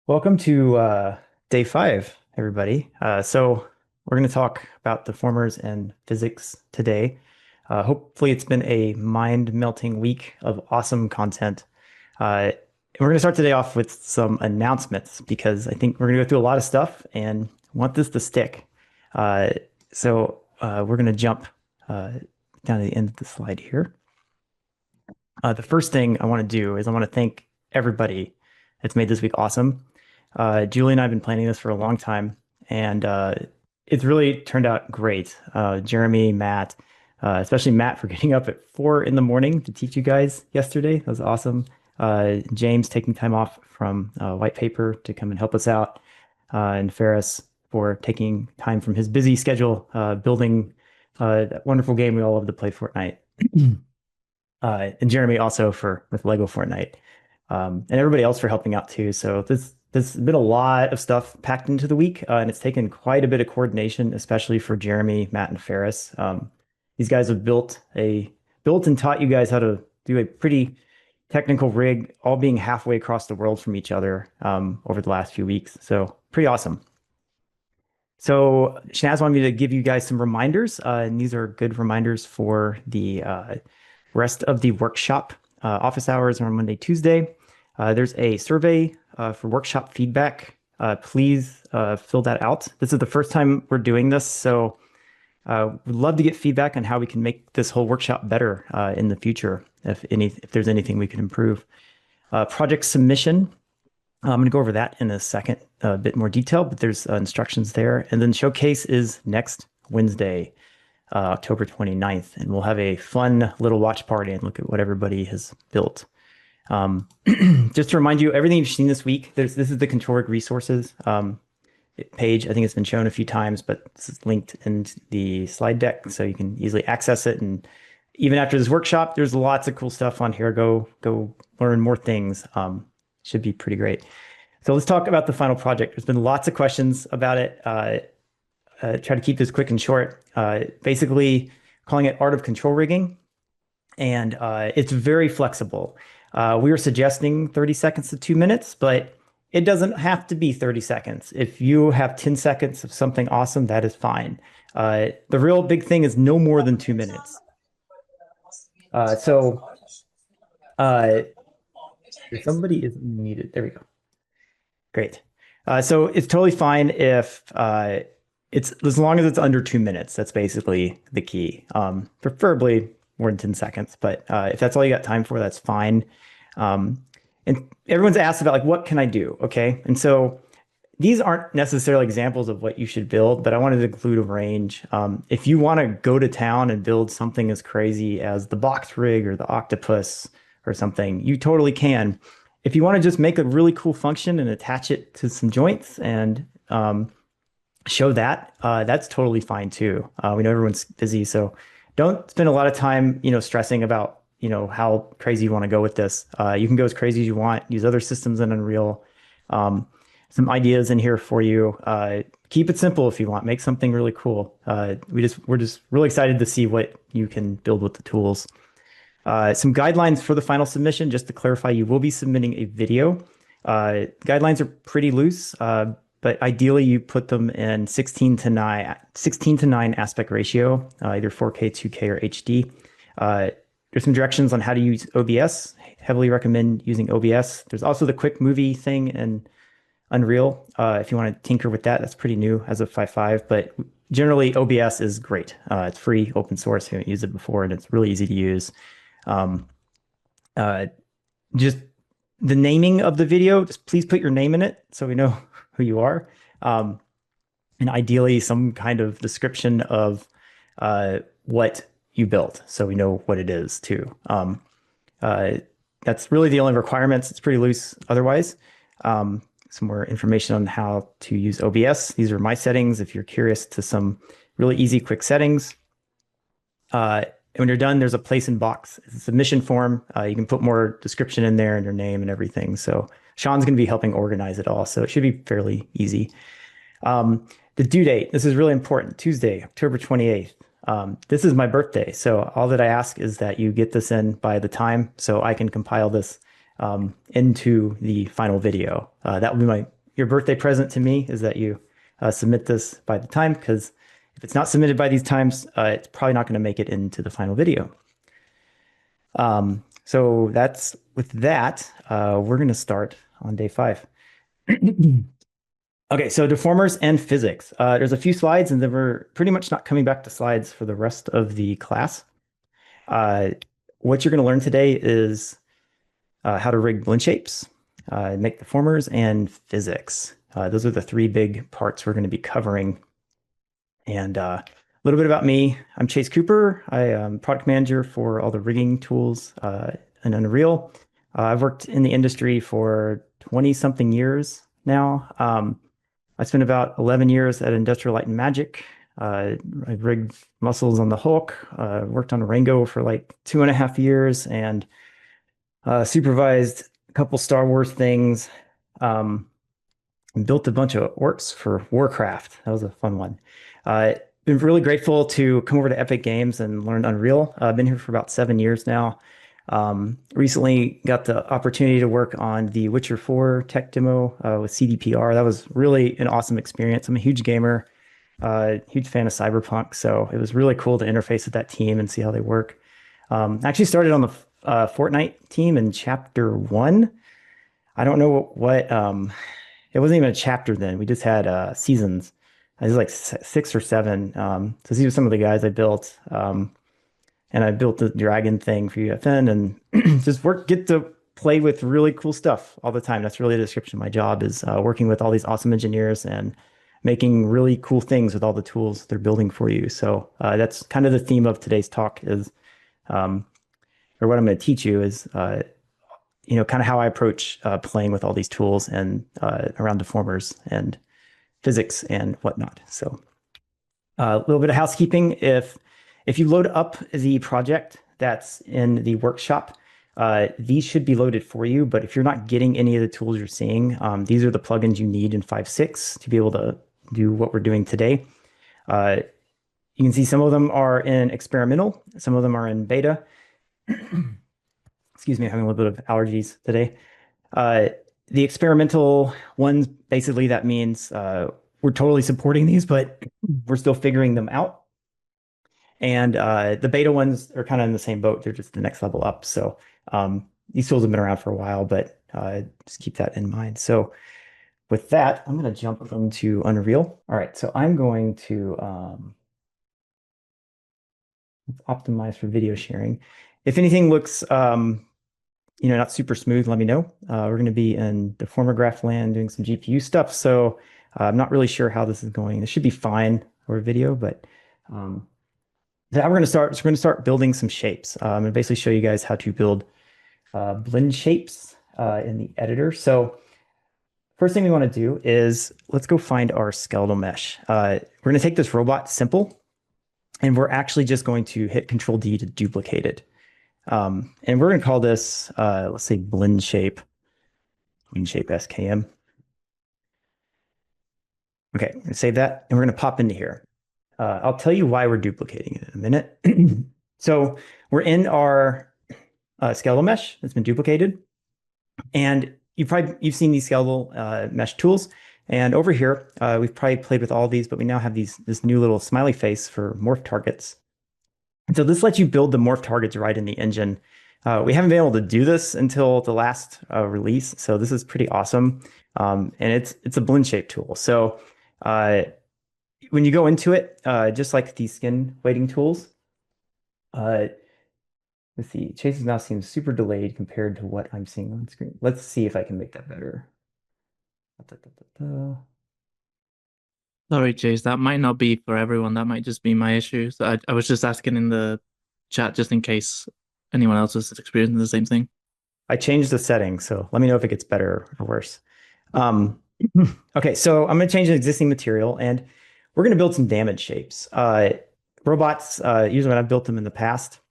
Welcome to day 5, everybody. So we're going to talk about deformers and physics today. Hopefully, it's been a mind-melting week of awesome content. And we're going to start today off with some announcements because I think we're going to go through a lot of stuff and want this to stick. Uh, we're going to jump down to the end of the slide here. The first thing I want to do is I want to thank everybody that's made this week awesome. Julie and I have been planning this for a long time, and it's really turned out great. Jeremy, Matt, especially Matt for getting up at 4 in the morning to teach you guys yesterday. That was awesome. James taking time off from white paper to come and help us out, and Ferris for taking time from his busy schedule building that wonderful game we all love to play, Fortnite. And Jeremy also with Lego Fortnite, and everybody else for helping out too. So there's been a lot of stuff packed into the week, and it's taken quite a bit of coordination, especially for Jeremy, Matt, and Ferris. These guys have built and taught you guys how to do a pretty technical rig, all being halfway across the world from each other over the last few weeks. So pretty awesome. So Shanaz wanted me to give you guys some reminders, and these are good reminders for the rest of the workshop. Office hours are on Monday, Tuesday. There's a survey for workshop feedback. Please fill that out. This is the first time we're doing this, so we'd love to get feedback on how we can make this whole workshop better in the future, if there's anything we can improve. Project submission. I'm going to go over that in a second, a bit more detail, but there's instructions there. And then showcase is next Wednesday, October 29th, and we'll have a fun little watch party and look at what everybody has built. Just to remind you, everything you've seen this week, this is the control rig resources page. I think it's been shown a few times, but this is linked in the slide deck, so you can easily access it. And even after this workshop, there's lots of cool stuff on here. Go learn more things. Should be pretty great. So let's talk about the final project. There's been lots of questions about it. Try to keep this quick and short. Basically calling it art of control rigging, and it's very flexible. We were suggesting 30 seconds to 2 minutes, but it doesn't have to be 30 seconds. If you have 10 seconds of something awesome, that is fine. The real big thing is no more than 2 minutes. Somebody is muted. There we go. Great. So it's totally fine if it's as long as it's under 2 minutes. That's basically the key. Preferably more than 10 seconds, but if that's all you got time for, that's fine. And everyone's asked about, like, what can I do? Okay. And so these aren't necessarily examples of what you should build, but I wanted to include a range. If you want to go to town and build something as crazy as the box rig or the Octopus or something, you totally can. If you want to just make a really cool function and attach it to some joints and show that, that's totally fine too. We know everyone's busy, so don't spend a lot of time, stressing about, how crazy you want to go with this. You can go as crazy as you want, use other systems in Unreal. Some ideas in here for you. Keep it simple if you want, make something really cool. We're just really excited to see what you can build with the tools. Some guidelines for the final submission, just to clarify, you will be submitting a video. Guidelines are pretty loose, but ideally you put them in 16:9 aspect ratio, either 4K, 2K, or HD. There's some directions on how to use OBS. Heavily recommend using OBS. There's also the quick movie thing in Unreal. If you want to tinker with that, that's pretty new as of 5.5, but generally OBS is great. It's free, open source. If you haven't used it before, and it's really easy to use. Just the naming of the video, just please put your name in it so we know who you are. And ideally some kind of description of what you built so we know what it is too. That's really the only requirements. It's pretty loose otherwise. Some more information on how to use OBS. These are my settings if you're curious to some really easy, quick settings. And when you're done, there's a place in box. It's a submission form. You can put more description in there and your name and everything. So Sean's going to be helping organize it all. So it should be fairly easy. The due date, this is really important. Tuesday, October 28th. This is my birthday. So all that I ask is that you get this in by the time so I can compile this into the final video. That will be your birthday present to me is that you submit this by the time, because if it's not submitted by these times, it's probably not going to make it into the final video. So that's with that, we're going to start on day 5. Okay, so deformers and physics. There's a few slides, and then we're pretty much not coming back to slides for the rest of the class. What you're going to learn today is how to rig blend shapes, make deformers, and physics. Those are the 3 big parts we're going to be covering. And a little bit about me. I'm Chase Cooper. I am product manager for all the rigging tools in Unreal. I've worked in the industry for 20-something years now. I spent about 11 years at Industrial Light and Magic. I rigged muscles on the Hulk, worked on Rango for like 2.5 years, and supervised a couple Star Wars things, and built a bunch of works for Warcraft. That was a fun one. Been really grateful to come over to Epic Games and learn Unreal. I've been here for about 7 years now. Recently got the opportunity to work on the Witcher 4 tech demo with CDPR. That was really an awesome experience. I'm a huge gamer, huge fan of Cyberpunk, so it was really cool to interface with that team and see how they work. I actually started on the Fortnite team in chapter 1. I don't know what it wasn't even a chapter then. We just had seasons. It was like 6 or 7. So these are some of the guys I built. And I built the dragon thing for UFN, and just get to play with really cool stuff all the time. That's really the description of my job, is working with all these awesome engineers and making really cool things with all the tools they're building for you. So that's kind of the theme of today's talk, is, or what I'm going to teach you is, kind of how I approach playing with all these tools and around deformers and physics and whatnot. So a little bit of housekeeping. If you load up the project that's in the workshop, these should be loaded for you. But if you're not getting any of the tools you're seeing, these are the plugins you need in 5.6 to be able to do what we're doing today. You can see some of them are in experimental, some of them are in beta. Excuse me, I'm having a little bit of allergies today. The experimental ones, basically that means we're totally supporting these, but we're still figuring them out. And the beta ones are kind of in the same boat. They're just the next level up. So these tools have been around for a while, but just keep that in mind. So with that, I'm going to jump into Unreal. All right, so I'm going to optimize for video sharing. If anything looks not super smooth, let me know. We're going to be in Deformer Graph land doing some GPU stuff. So I'm not really sure how this is going. This should be fine for video, but how we're going to start is we're going to start building some shapes. I'm going to basically show you guys how to build blend shapes in the editor. So first thing we want to do is let's go find our skeletal mesh. We're going to take this robot simple, and we're actually just going to hit Control D to duplicate it. And we're going to call this, let's say, blend shape SKM. Okay, I'm going to save that, and we're going to pop into here. I'll tell you why we're duplicating it in a minute. So we're in our skeletal mesh that's been duplicated, and you've seen these skeletal mesh tools. And over here, we've probably played with all these, but we now have this new little smiley face for morph targets. And so this lets you build the morph targets right in the engine. We haven't been able to do this until the last release, so this is pretty awesome. And it's a blend shape tool. So when you go into it, just like the skin weighting tools, let's see, Chase's mouse seems super delayed compared to what I'm seeing on screen. Let's see if I can make that better. Sorry, Chase, that might not be for everyone. That might just be my issue. So I was just asking in the chat just in case anyone else is experiencing the same thing. I changed the setting, so let me know if it gets better or worse. Okay, so I'm going to change an existing material, and we're going to build some damage shapes. Robots, usually when I've built them in the past,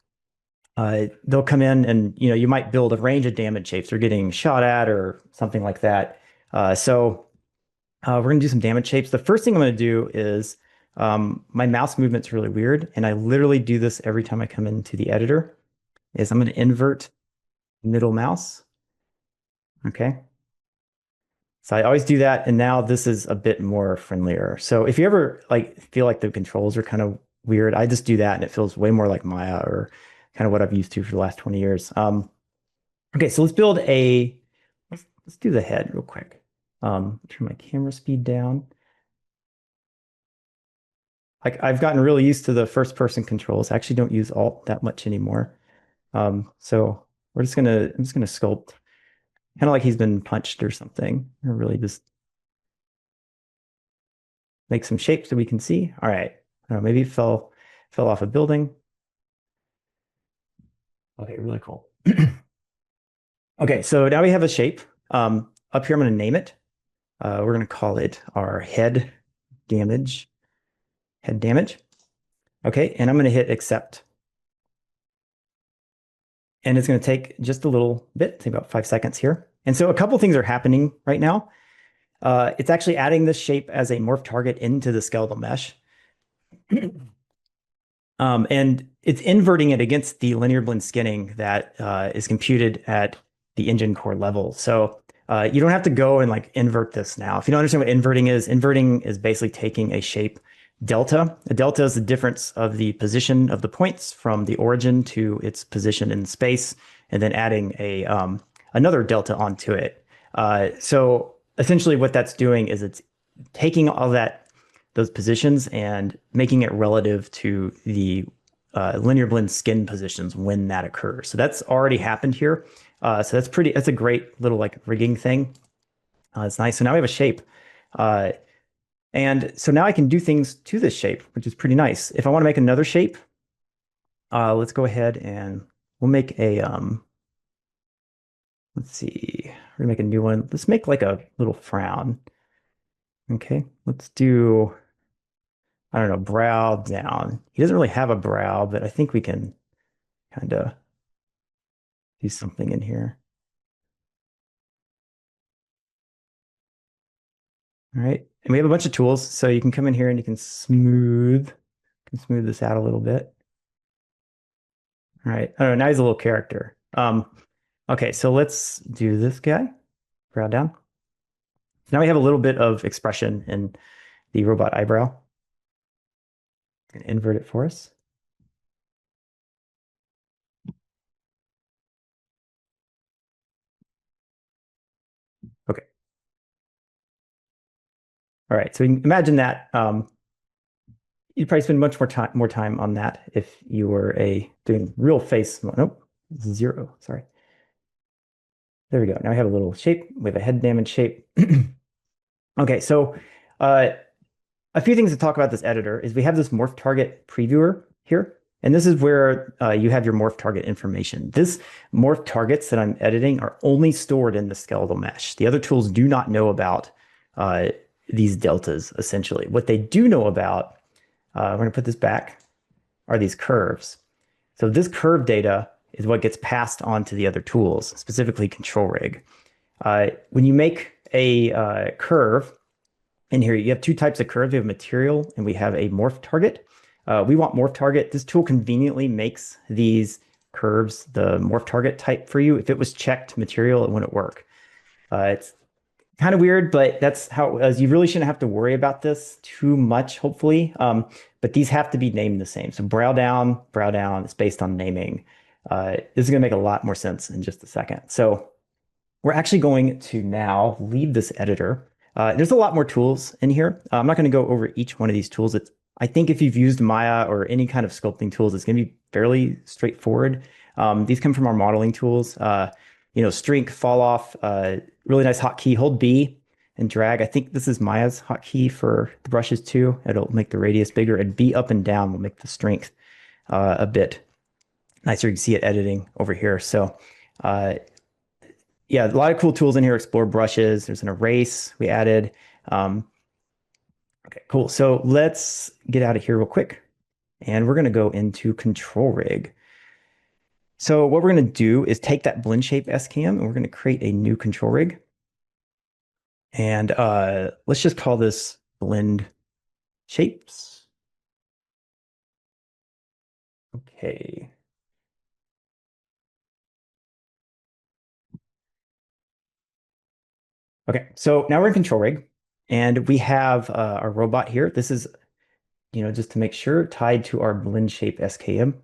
they'll come in and you might build a range of damage shapes. They're getting shot at or something like that. So we're going to do some damage shapes. The first thing I'm going to do is my mouse movement's really weird, and I literally do this every time I come into the editor, is I'm going to invert middle mouse. Okay. So I always do that, and now this is a bit more friendlier. So if you ever like feel like the controls are kind of weird, I just do that, and it feels way more like Maya or kind of what I've used to for the last 20 years. Okay, so let's build a. Let's do the head real quick. Turn my camera speed down. Like I've gotten really used to the first person controls. I actually don't use Alt that much anymore. So I'm just gonna sculpt kind of like he's been punched or something, or really just make some shapes that we can see. All right. Maybe it fell off a building. Okay, really cool. Okay, so now we have a shape. Up here, I'm going to name it. We're going to call it our damage, head damage. Okay, and I'm going to hit accept. And it's going to take just a little bit, take about 5 seconds here. And so a couple things are happening right now. It's actually adding this shape as a morph target into the skeletal mesh. And it's inverting it against the linear blend skinning that is computed at the engine core level. So you don't have to go and like invert this now. If you don't understand what inverting is basically taking a shape delta. A delta is the difference of the position of the points from the origin to its position in space, and then adding a another delta onto it. So essentially what that's doing is it's taking all those positions and making it relative to the linear blend skin positions when that occurs. So that's already happened here. So that's a great little like rigging thing. It's nice. So now we have a shape. And so now I can do things to this shape, which is pretty nice. If I want to make another shape, let's go ahead and we'll make let's see, we're gonna make a new one. Let's make like a little frown. Okay, let's do, I don't know, brow down. He doesn't really have a brow, but I think we can kind of do something in here. All right. And we have a bunch of tools. So you can come in here and you can smooth this out a little bit. All right. Oh, now he's a little character. Okay, so let's do this guy. Brow down. Now we have a little bit of expression in the robot eyebrow. And invert it for us. Okay. All right. So you can imagine that you'd probably spend much more time on that if you were doing real face. Nope, 0. Sorry. There we go. Now we have a little shape. We have a head damage shape. Okay, so uh, a few things to talk about this editor is we have this morph target previewer here. And this is where you have your morph target information. This morph targets that I'm editing are only stored in the skeletal mesh. The other tools do not know about these deltas, essentially. What they do know about, we're going to put this back, are these curves. So this curve data is what gets passed on to the other tools, specifically control rig. When you make a curve, in here, you have two types of curves. We have material and we have a morph target. We want morph target. This tool conveniently makes these curves the morph target type for you. If it was checked material, it wouldn't work. It's kind of weird, but that's how it was. You really shouldn't have to worry about this too much, hopefully. But these have to be named the same. So brow down, it's based on naming. This is going to make a lot more sense in just a second. So we're actually going to now leave this editor. There's a lot more tools in here. I'm not going to go over each one of these tools. I think if you've used Maya or any kind of sculpting tools, it's going to be fairly straightforward. These come from our modeling tools. Strength, fall off, really nice hotkey. Hold B and drag. I think this is Maya's hotkey for the brushes too. It'll make the radius bigger, and B up and down will make the strength a bit nicer. You can see it editing over here. So yeah, a lot of cool tools in here. Explore brushes. There's an erase we added. Okay, cool. So let's get out of here real quick. And we're going to go into control rig. So what we're going to do is take that blend shape SKM and we're going to create a new control rig. And let's just call this blend shapes. Okay. Okay, so now we're in control rig, and we have our robot here. This is, just to make sure, tied to our blend shape SKM.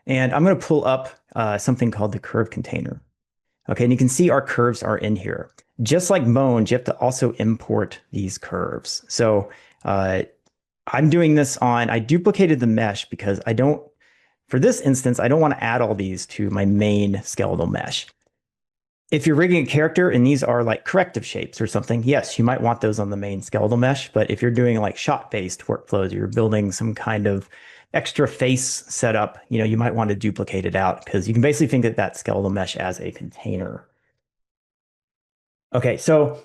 And I'm going to pull up something called the curve container. Okay, and you can see our curves are in here. Just like moans, you have to also import these curves. So I'm doing this I duplicated the mesh because for this instance, I don't want to add all these to my main skeletal mesh. If you're rigging a character and these are like corrective shapes or something, yes, you might want those on the main skeletal mesh. But if you're doing like shot-based workflows, you're building some kind of extra face setup, you might want to duplicate it out because you can basically think of that skeletal mesh as a container. Okay, so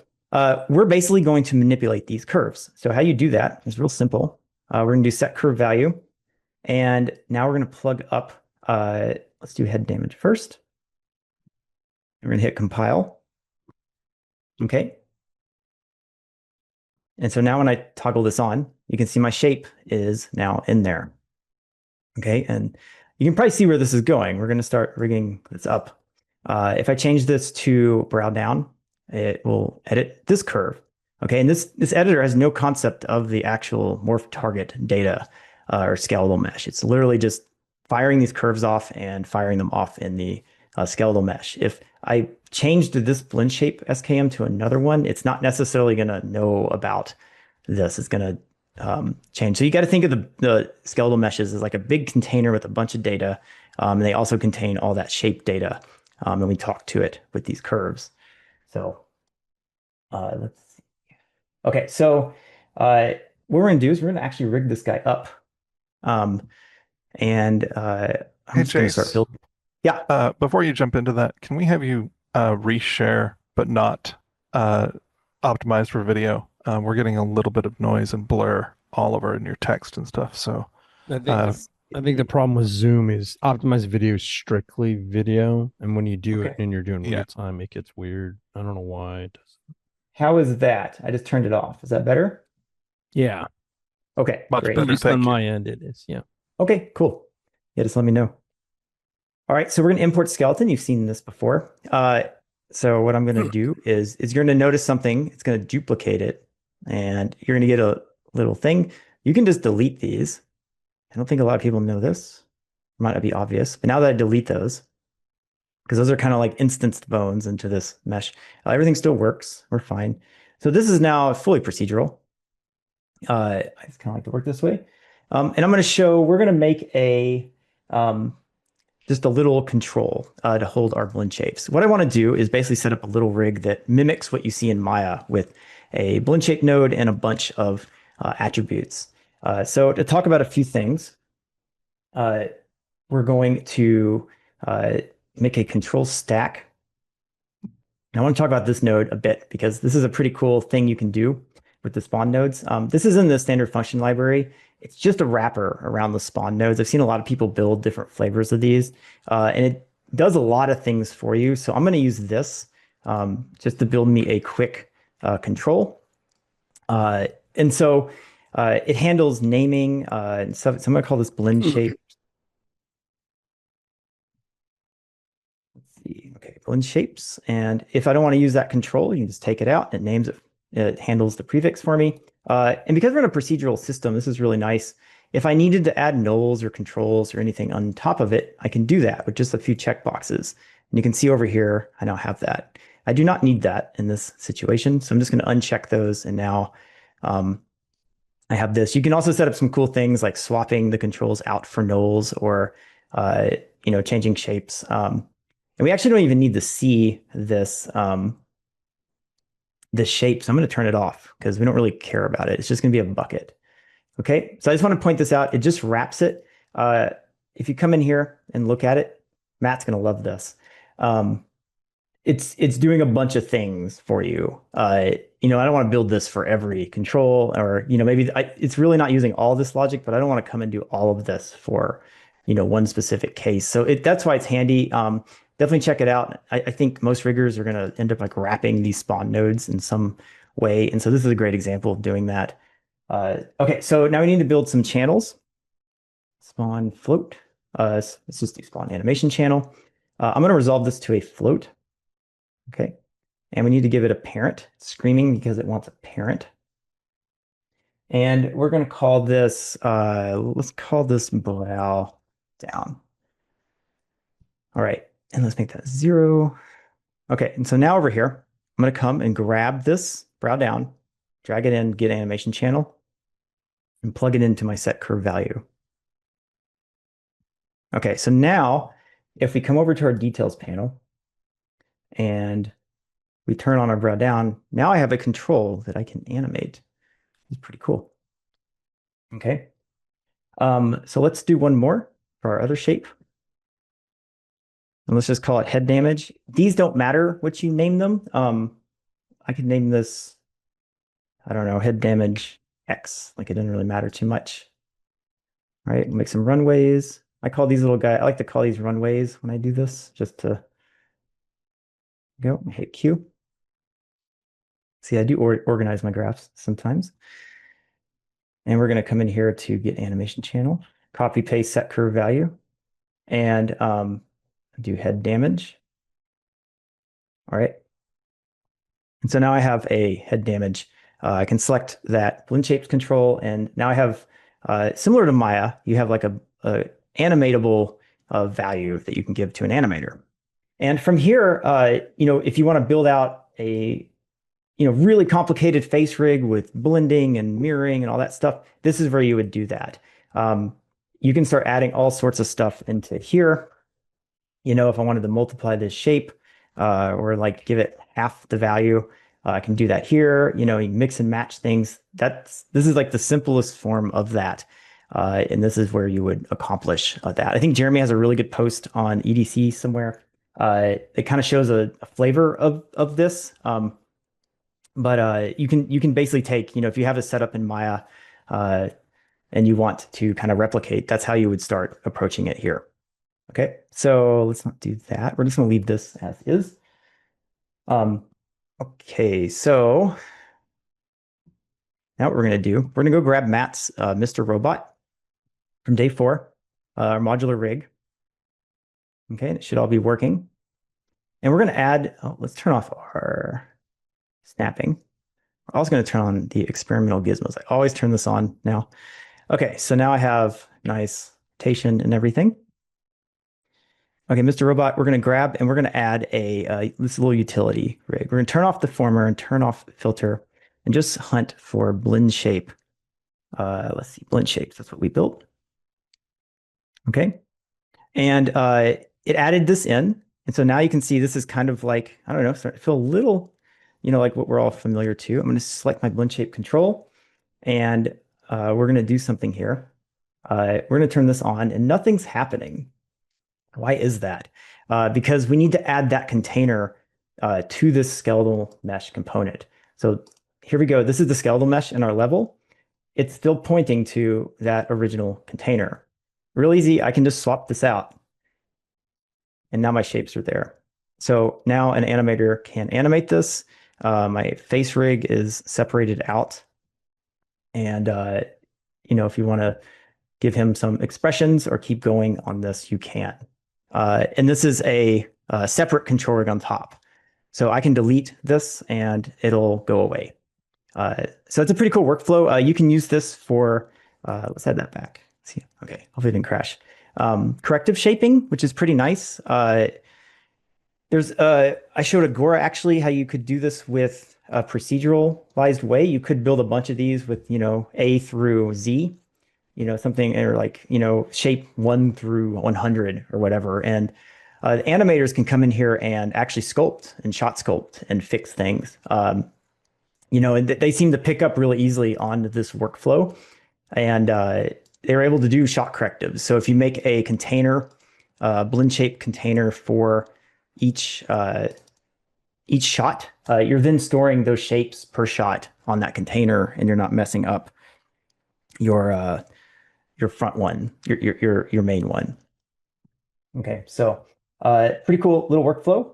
we're basically going to manipulate these curves. So how you do that is real simple. We're going to do set curve value. And now we're going to plug up, let's do head damage first. We're going to hit compile. Okay. And so now when I toggle this on, you can see my shape is now in there. Okay. And you can probably see where this is going. We're going to start rigging this up. If I change this to brow down, it will edit this curve. Okay. And this editor has no concept of the actual morph target data or skeletal mesh. It's literally just firing these curves off and firing them off in the skeletal mesh. If I changed this blend shape SKM to another one, it's not necessarily going to know about this. It's going to change. So you got to think of the skeletal meshes as like a big container with a bunch of data. And they also contain all that shape data. And we talk to it with these curves. So let's see. Okay, so what we're going to do is we're going to actually rig this guy up. And I'm Hey, just going to start Chase, building. Yeah. before you jump into that, can we have you reshare but not uh, optimized for video? We're getting a little bit of noise and blur all over in your text and stuff. So, I think uh, the I think the problem with Zoom is optimized video is strictly video, and when you do it Okay. and you're doing yeah, real time, it gets weird. I don't know why it does. How is that? I just turned it off. Is that better? Yeah, Okay, much great. at better. least on Thank you. my end, it is. Yeah. Okay, cool. Yeah, just let me know. All right, so we're going to import skeleton. You've seen this before. So what I'm going to do is you're going to notice something. It's going to duplicate it, and you're going to get a little thing. You can just delete these. I don't think a lot of people know this. It might not be obvious, but now that I delete those, because those are kind of like instanced bones into this mesh, everything still works. We're fine. So this is now fully procedural. I just kind of like to work this way. And I'm going to show, we're going to make um, just a little control to hold our blend shapes. What I want to do is basically set up a little rig that mimics what you see in Maya with a blend shape node and a bunch of attributes. So to talk about a few things, we're going to uh, make a control stack. I want to talk about this node a bit because this is a pretty cool thing you can do with the spawn nodes. This is in the standard function library. It's just a wrapper around the spawn nodes. I've seen a lot of people build different flavors of these, and it does a lot of things for you. So I'm going to use this just to build me a quick control. And so it handles naming and stuff. So I'm going to call this blend shape. Okay, blend shapes. And if I don't want to use that control, you can just take it out. It names it. It handles the prefix for me. And because we're in a procedural system, this is really nice. If I needed to add nulls or controls or anything on top of it, I can do that with just a few checkboxes. And you can see over here, I now have that. I do not need that in this situation. So I'm just going to uncheck those. And now I have this. You can also set up some cool things like swapping the controls out for nulls or, changing shapes. And we actually don't even need to see this shape. So I'm going to turn it off because we don't really care about it. It's just going to be a bucket. Okay. So I just want to point this out. It just wraps it. If you come in here and look at it, Matt's going to love this. It's doing a bunch of things for you. I don't want to build this for every control or, maybe it's really not using all this logic, but I don't want to come and do all of this for, one specific case. So that's why it's handy. Definitely check it out. I think most riggers are going to end up like wrapping these spawn nodes in some way. And so this is a great example of doing that. Okay, so now we need to build some channels. Spawn float. Let's just do spawn animation channel. I'm going to resolve this to a float. Okay. And we need to give it a parent. It's screaming because it wants a parent. And we're going to call this, let's call this brow down. All right, and let's make that 0. Okay, and so now over here, I'm going to come and grab this brow down, drag it in, get animation channel, and plug it into my set curve value. Okay, so now if we come over to our details panel and we turn on our brow down, now I have a control that I can animate. It's pretty cool. Okay, so let's do one more for our other shape. And let's just call it head damage. These don't matter what you name them. I could name this, I don't know, head damage X. Like it didn't really matter too much. All right, we'll make some runways. I call these little guys, I like to call these runways when I do this, just to go hit Q. See, I do organize my graphs sometimes. And we're going to come in here to get animation channel, copy paste set curve value, and do head damage. All right. And so now I have a head damage. I can select that blend shapes control, and now I have, similar to Maya, you have like a animatable value that you can give to an animator. And from here, if you want to build out a really complicated face rig with blending and mirroring and all that stuff, this is where you would do that. You can start adding all sorts of stuff into here. If I wanted to multiply this shape or like give it half the value, I can do that here. You mix and match things. This is like the simplest form of that. And this is where you would accomplish that. I think Jeremy has a really good post on EDC somewhere. It kind of shows a flavor of this. But you can basically take, if you have a setup in Maya and you want to kind of replicate, that's how you would start approaching it here. Okay, so let's not do that. We're just going to leave this as is. Okay, so now what we're going to do, we're going to go grab Matt's Mr. Robot from day 4, our modular rig. Okay, it should all be working. And we're going to add, let's turn off our snapping. We're also going to turn on the experimental gizmos. I always turn this on now. Okay, so now I have nice rotation and everything. Okay, Mr. Robot, we're going to grab and we're going to add this little utility rig. We're going to turn off Deformer and turn off Filter and just hunt for blend shape. Let's see, blend shapes. That's what we built. Okay, and it added this in. And so now you can see this is kind of like, I don't know, starting to feel a little, like what we're all familiar to. I'm going to select my blend shape control and we're going to do something here. We're going to turn this on and nothing's happening. Why is that? Because we need to add that container to this skeletal mesh component. So here we go. This is the skeletal mesh in our level. It's still pointing to that original container. Real easy. I can just swap this out. And now my shapes are there. So now an animator can animate this. My face rig is separated out. And, if you want to give him some expressions or keep going on this, you can. And this is a separate control rig on top. So I can delete this and it'll go away. So it's a pretty cool workflow. You can use this for, let's add that back. See, okay, hopefully it didn't crash. Corrective shaping, which is pretty nice. I showed Agora actually how you could do this with a proceduralized way. You could build a bunch of these with, A through Z. Something or like, shape 1 through 100 or whatever. And the animators can come in here and actually sculpt and shot sculpt and fix things. And they seem to pick up really easily on this workflow. And they're able to do shot correctives. So if you make a container, blend shape container for each shot, you're then storing those shapes per shot on that container and you're not messing up your front one, your main one. Okay, so pretty cool little workflow.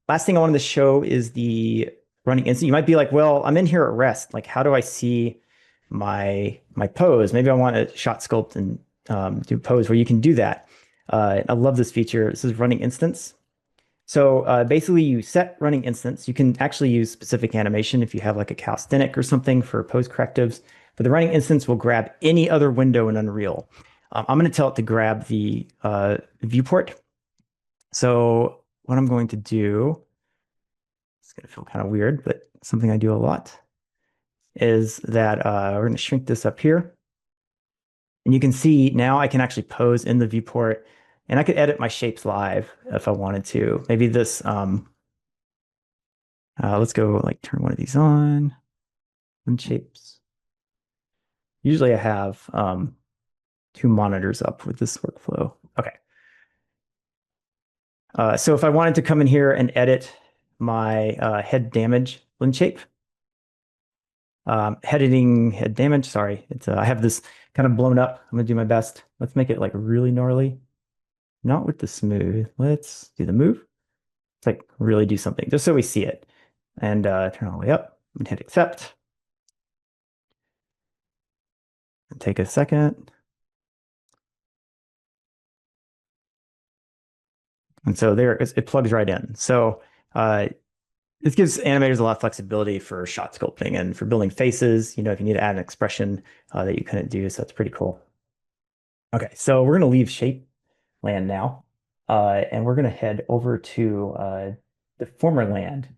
Last thing I wanted to show is the running instant. You might be like, well, I'm in here at rest. Like, how do I see my pose? Maybe I want to shot sculpt and do pose where you can do that. I love this feature. This is running instance. So basically you set running instance. You can actually use specific animation if you have like a calisthenic or something for pose correctives, but the running instance will grab any other window in Unreal. I'm going to tell it to grab the viewport. So what I'm going to do, it's going to feel kind of weird, but something I do a lot, is that we're going to shrink this up here. And you can see now I can actually pose in the viewport, and I could edit my shapes live if I wanted to. Maybe this, let's go like turn one of these on, and shapes. Usually I have two monitors up with this workflow. Okay. So if I wanted to come in here and edit my head damage lens shape, head damage, sorry. It's I have this kind of blown up. I'm gonna do my best. Let's make it like really gnarly. Not with the smooth. Let's do the move. It's like really do something just so we see it. And turn all the way up and hit accept. And take a second. And so there it plugs right in. So this gives animators a lot of flexibility for shot sculpting and for building faces. You know, if you need to add an expression that you couldn't do, so that's pretty cool. Okay, so we're going to leave shape land now, and we're going to head over to Deformer land.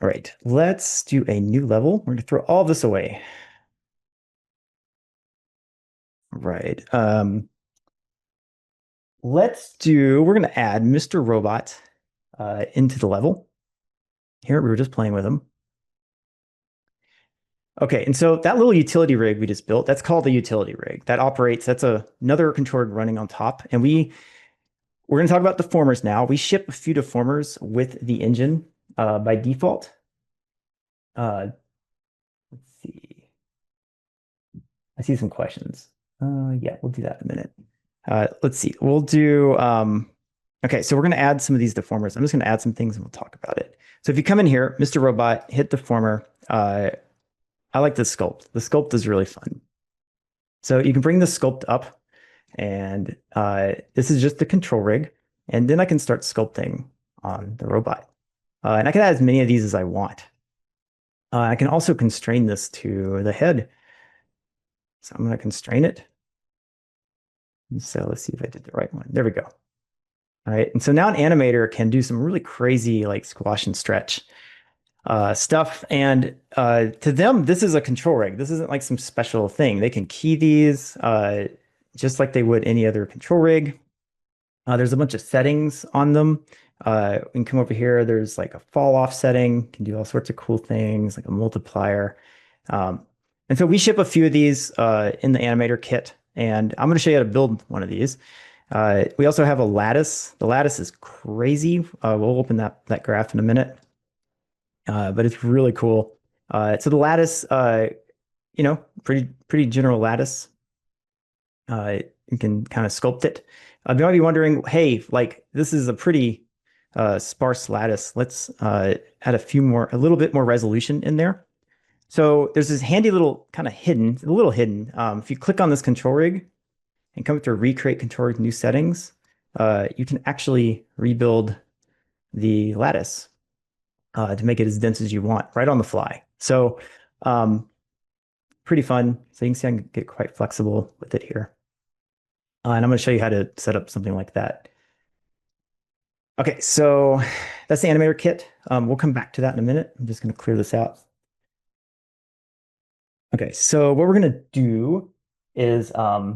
All right, let's do a new level. We're going to throw all this away. Right. We're going to add Mr. Robot into the level. Here, we were just playing with him. Okay, and so that little utility rig we just built, that's called the utility rig. That operates, that's another control rig running on top. And we're going to talk about deformers now. We ship a few deformers with the engine by default. Let's see. I see some questions. Yeah, we'll do that in a minute. Let's see. We'll do, okay, so we're going to add some of these deformers. I'm just going to add some things and we'll talk about it. So if you come in here, Mr. Robot, hit deformer. I like the sculpt. The sculpt is really fun. So you can bring the sculpt up, and this is just the control rig. And then I can start sculpting on the robot. And I can add as many of these as I want. I can also constrain this to the head. So I'm going to constrain it. And so let's see if I did the right one. There we go. All right. And so now an animator can do some really crazy like squash and stretch stuff. And to them, this is a control rig. This isn't like some special thing. They can key these just like they would any other control rig. There's a bunch of settings on them. We can come over here. There's like a fall off setting. Can do all sorts of cool things like a multiplier. And so we ship a few of these in the Animator Kit. And I'm going to show you how to build one of these. We also have a lattice. The lattice is crazy. We'll open that graph in a minute. But it's really cool. So the lattice, you know, pretty general lattice. You can kind of sculpt it. You might be wondering, hey, like this is a pretty sparse lattice. Let's add a little bit more resolution in there. So there's this handy little kind of hidden, a little hidden. If you click on this control rig and come to recreate control rig new settings, you can actually rebuild the lattice to make it as dense as you want right on the fly. So pretty fun. So you can see I can get quite flexible with it here. And I'm going to show you how to set up something like that. Okay, so that's the Animator Kit. We'll come back to that in a minute. I'm just going to clear this out. Okay, so what we're going to do is, I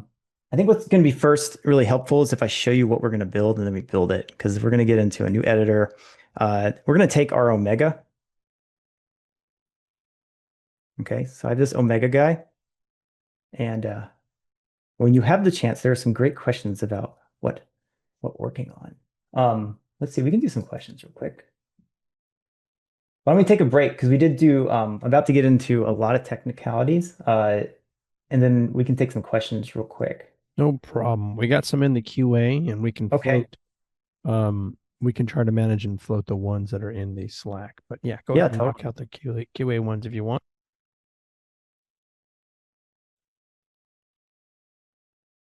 think what's going to be first really helpful is if I show you what we're going to build and then we build it, because we're going to get into a new editor. We're going to take our Omega. Okay, so I have this Omega guy. And when you have the chance, there are some great questions about what we're working on. Let's see, we can do some questions real quick. Why don't we take a break? Because we did do, about to get into a lot of technicalities. And then we can take some questions real quick. No problem. We got some in the QA and we can float. We can try to manage and float the ones that are in the Slack. But yeah, go ahead and knock out the QA ones if you want.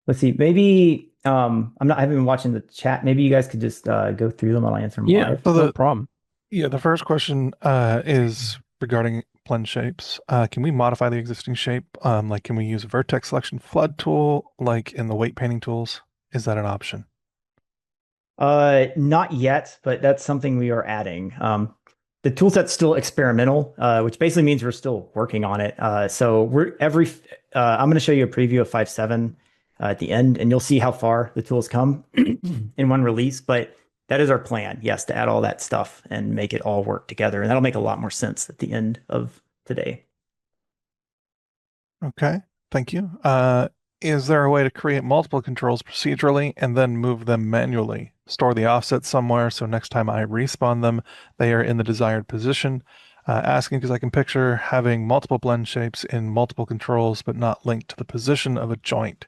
Let's see. Maybe I haven't been watching the chat. Maybe you guys could just go through them. I'll answer them live. So no problem. Yeah, the first question is regarding blend shapes. Can we modify the existing shape? Like, can we use a vertex selection flood tool, like in the weight painting tools? Is that an option? Not yet, but that's something we are adding. The toolset's still experimental, which basically means we're still working on it. So I'm going to show you a preview of 5.7 at the end, and you'll see how far the tools come in one release. But that is our plan, yes, to add all that stuff and make it all work together. And that'll make a lot more sense at the end of today. Okay, thank you. Is there a way to create multiple controls procedurally and then move them manually? Store the offset somewhere so next time I respawn them, they are in the desired position. Asking because I can picture having multiple blend shapes in multiple controls but not linked to the position of a joint.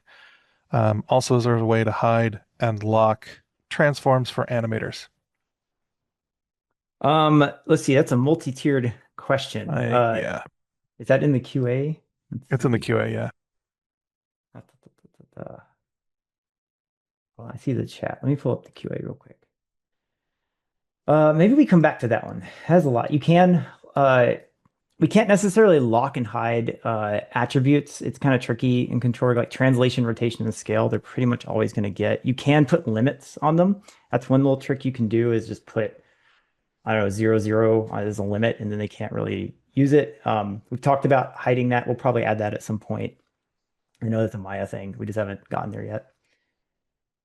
Also, is there a way to hide and lock transforms for animators? Let's see, that's a multi-tiered question. Yeah, Is that in the QA? it's in the QA, yeah. Well, I see the chat. Let me pull up the QA real quick. Maybe we come back to that one. It has a lot. We can't necessarily lock and hide attributes. It's kind of tricky in control, like translation, rotation, and scale. They're pretty much always going to get. You can put limits on them. That's one little trick you can do is just put, I don't know, 0, as a limit, and then they can't really use it. We've talked about hiding that. We'll probably add that at some point. I know that's a Maya thing. We just haven't gotten there yet.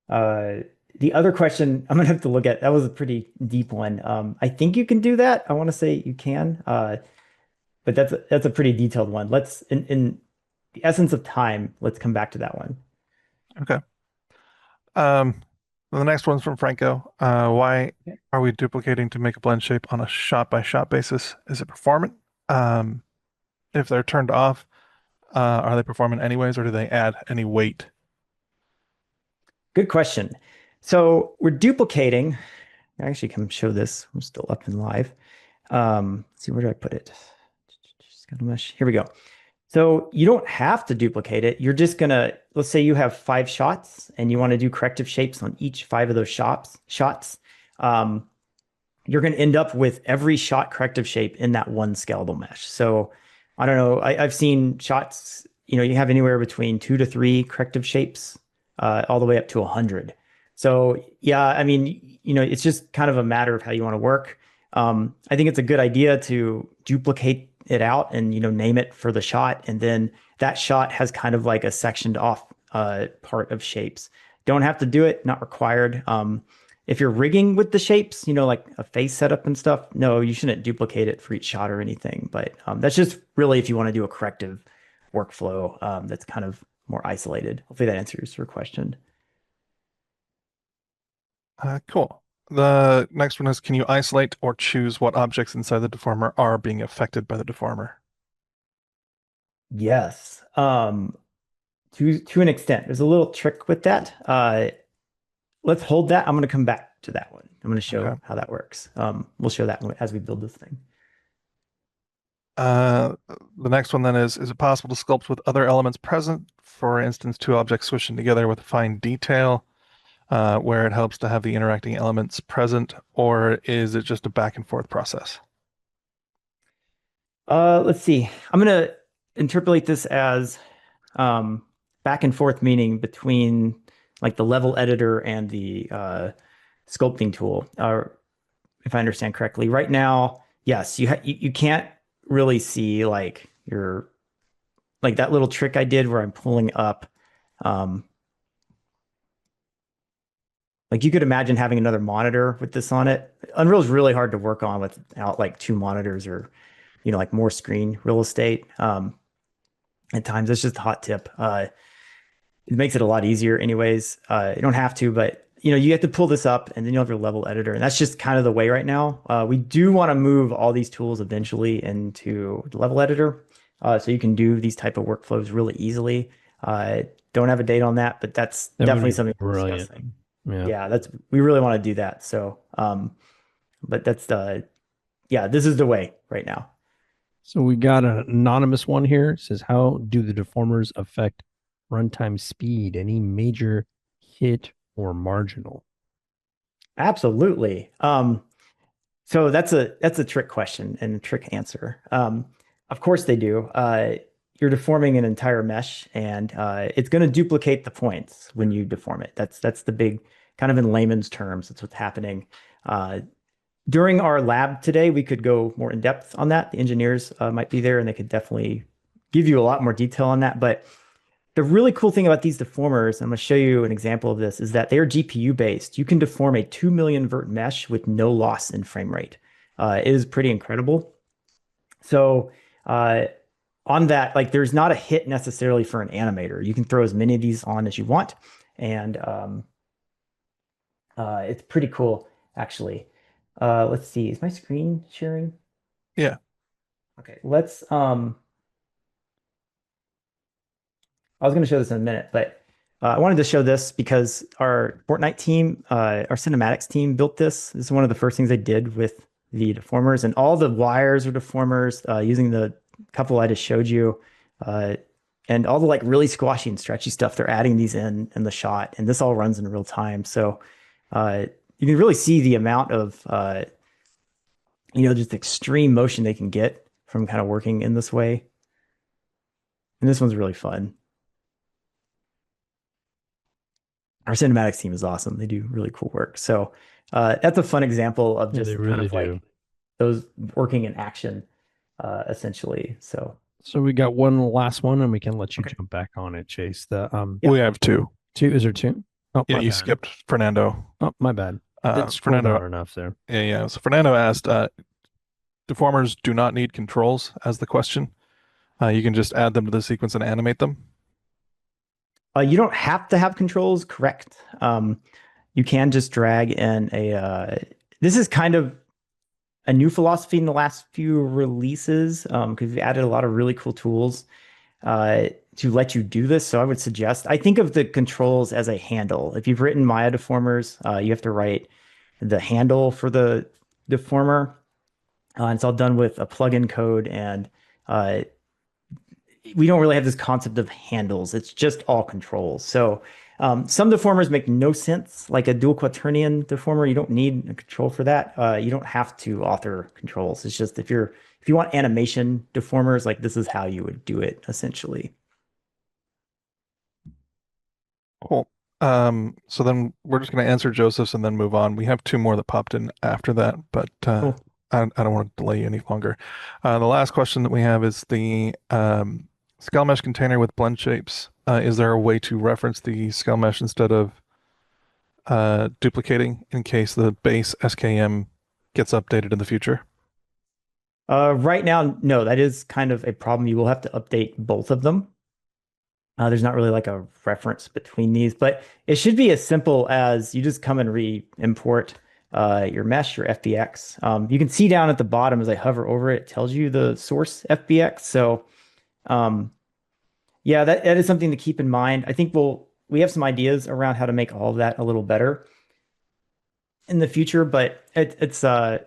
The other question I'm gonna have to look at, that was a pretty deep one. I think you can do that. I want to say you can, but that's a pretty detailed one. Let's in the essence of time, let's come back to that one. Okay. The next one's from Franco. Why are we duplicating to make a blend shape on a shot-by-shot basis? Is it performant? If they're turned off, are they performant anyways, or do they add any weight? Good question. So we're duplicating. I actually can show this. I'm still up and live. Let's see, where do I put it? Here we go. So you don't have to duplicate it. You're just gonna, let's say you have 5 shots and you want to do corrective shapes on each 5 of those shots. You're going to end up with every shot corrective shape in that one skeletal mesh. So I don't know. I've seen shots, you have anywhere between 2 to 3 corrective shapes, all the way up to 100. So yeah, I mean, it's just kind of a matter of how you want to work. I think it's a good idea to duplicate it out and name it for the shot, and then that shot has kind of like a sectioned off part of shapes. Don't have to do it, not required. If you're rigging with the shapes, like a face setup and stuff, no, you shouldn't duplicate it for each shot or anything. But that's just really if you want to do a corrective workflow that's kind of more isolated. Hopefully that answers your question. Cool. The next one is, can you isolate or choose what objects inside the deformer are being affected by the deformer? Yes. To an extent. There's a little trick with that. Let's hold that. I'm going to come back to that one. I'm going to show how that works. We'll show that one as we build this thing. The next one then is it possible to sculpt with other elements present? For instance, 2 objects switching together with fine detail, where it helps to have the interacting elements present, or is it just a back and forth process? Let's see. I'm going to interpolate this as back and forth, meaning between like the level editor and the sculpting tool, if I understand correctly. Right now, yes, you can't really see like that little trick I did where I'm pulling up. Like you could imagine having another monitor with this on it. Unreal is really hard to work on without like 2 monitors or like more screen real estate. At times, that's just a hot tip. It makes it a lot easier anyways. You don't have to, but you have to pull this up and then you'll have your level editor. And that's just kind of the way right now. We do want to move all these tools eventually into the level editor. So you can do these type of workflows really easily. Don't have a date on that, but that's definitely something we're discussing. Yeah, we really want to do that. So, but this is the way right now. So we got an anonymous one here. It says, how do the deformers affect runtime speed, any major hit or marginal? Absolutely. So that's a trick question and a trick answer. Of course they do. You're deforming an entire mesh, and it's going to duplicate the points when you deform it. That's the big kind of in layman's terms. That's what's happening. During our lab today, we could go more in depth on that. The engineers might be there, and they could definitely give you a lot more detail on that. But the really cool thing about these deformers, I'm going to show you an example of this, is that they're GPU based. You can deform a 2 million vert mesh with no loss in frame rate. It is pretty incredible. So on that, like there's not a hit necessarily for an animator. You can throw as many of these on as you want, and it's pretty cool actually. Let's see, is my screen sharing? Yeah. Okay, let's I was going to show this in a minute, but I wanted to show this because our Fortnite team, our cinematics team built this. This is one of the first things they did with the deformers, and all the wires are deformers using the couple I just showed you. And all the like really squashy and stretchy stuff, they're adding these in the shot, and this all runs in real time. So you can really see the amount of just extreme motion they can get from kind of working in this way. And this one's really fun. Our cinematics team is awesome. They do really cool work. So that's a fun example of just kind of like those working in action, essentially. So we got one last one, and we can let you jump back on it, Chase. We have two. Is there two? Oh, yeah, you skipped Fernando. Oh, my bad. Fernando enough there. Yeah. So Fernando asked, deformers do not need controls as the question. You can just add them to the sequence and animate them. You don't have to have controls, correct? You can just drag in this is kind of a new philosophy in the last few releases because we've added a lot of really cool tools to let you do this. So I would suggest, I think of the controls as a handle. If you've written Maya deformers, you have to write the handle for the deformer. And it's all done with a plugin code, and we don't really have this concept of handles. It's just all controls. So some deformers make no sense, like a dual quaternion deformer. You don't need a control for that. You don't have to author controls. It's just if you want animation deformers, like this is how you would do it essentially. Cool. So then we're just going to answer Joseph's and then move on. We have two more that popped in after that, but cool. I don't want to delay you any longer. The last question that we have is the scale mesh container with blend shapes. Is there a way to reference the scale mesh instead of duplicating in case the base SKM gets updated in the future? Right now, no, that is kind of a problem. You will have to update both of them. There's not really like a reference between these, but it should be as simple as you just come and re-import your mesh, your FBX. You can see down at the bottom as I hover over it, it tells you the source FBX. So yeah, that is something to keep in mind. I think we have some ideas around how to make all of that a little better in the future, but it's the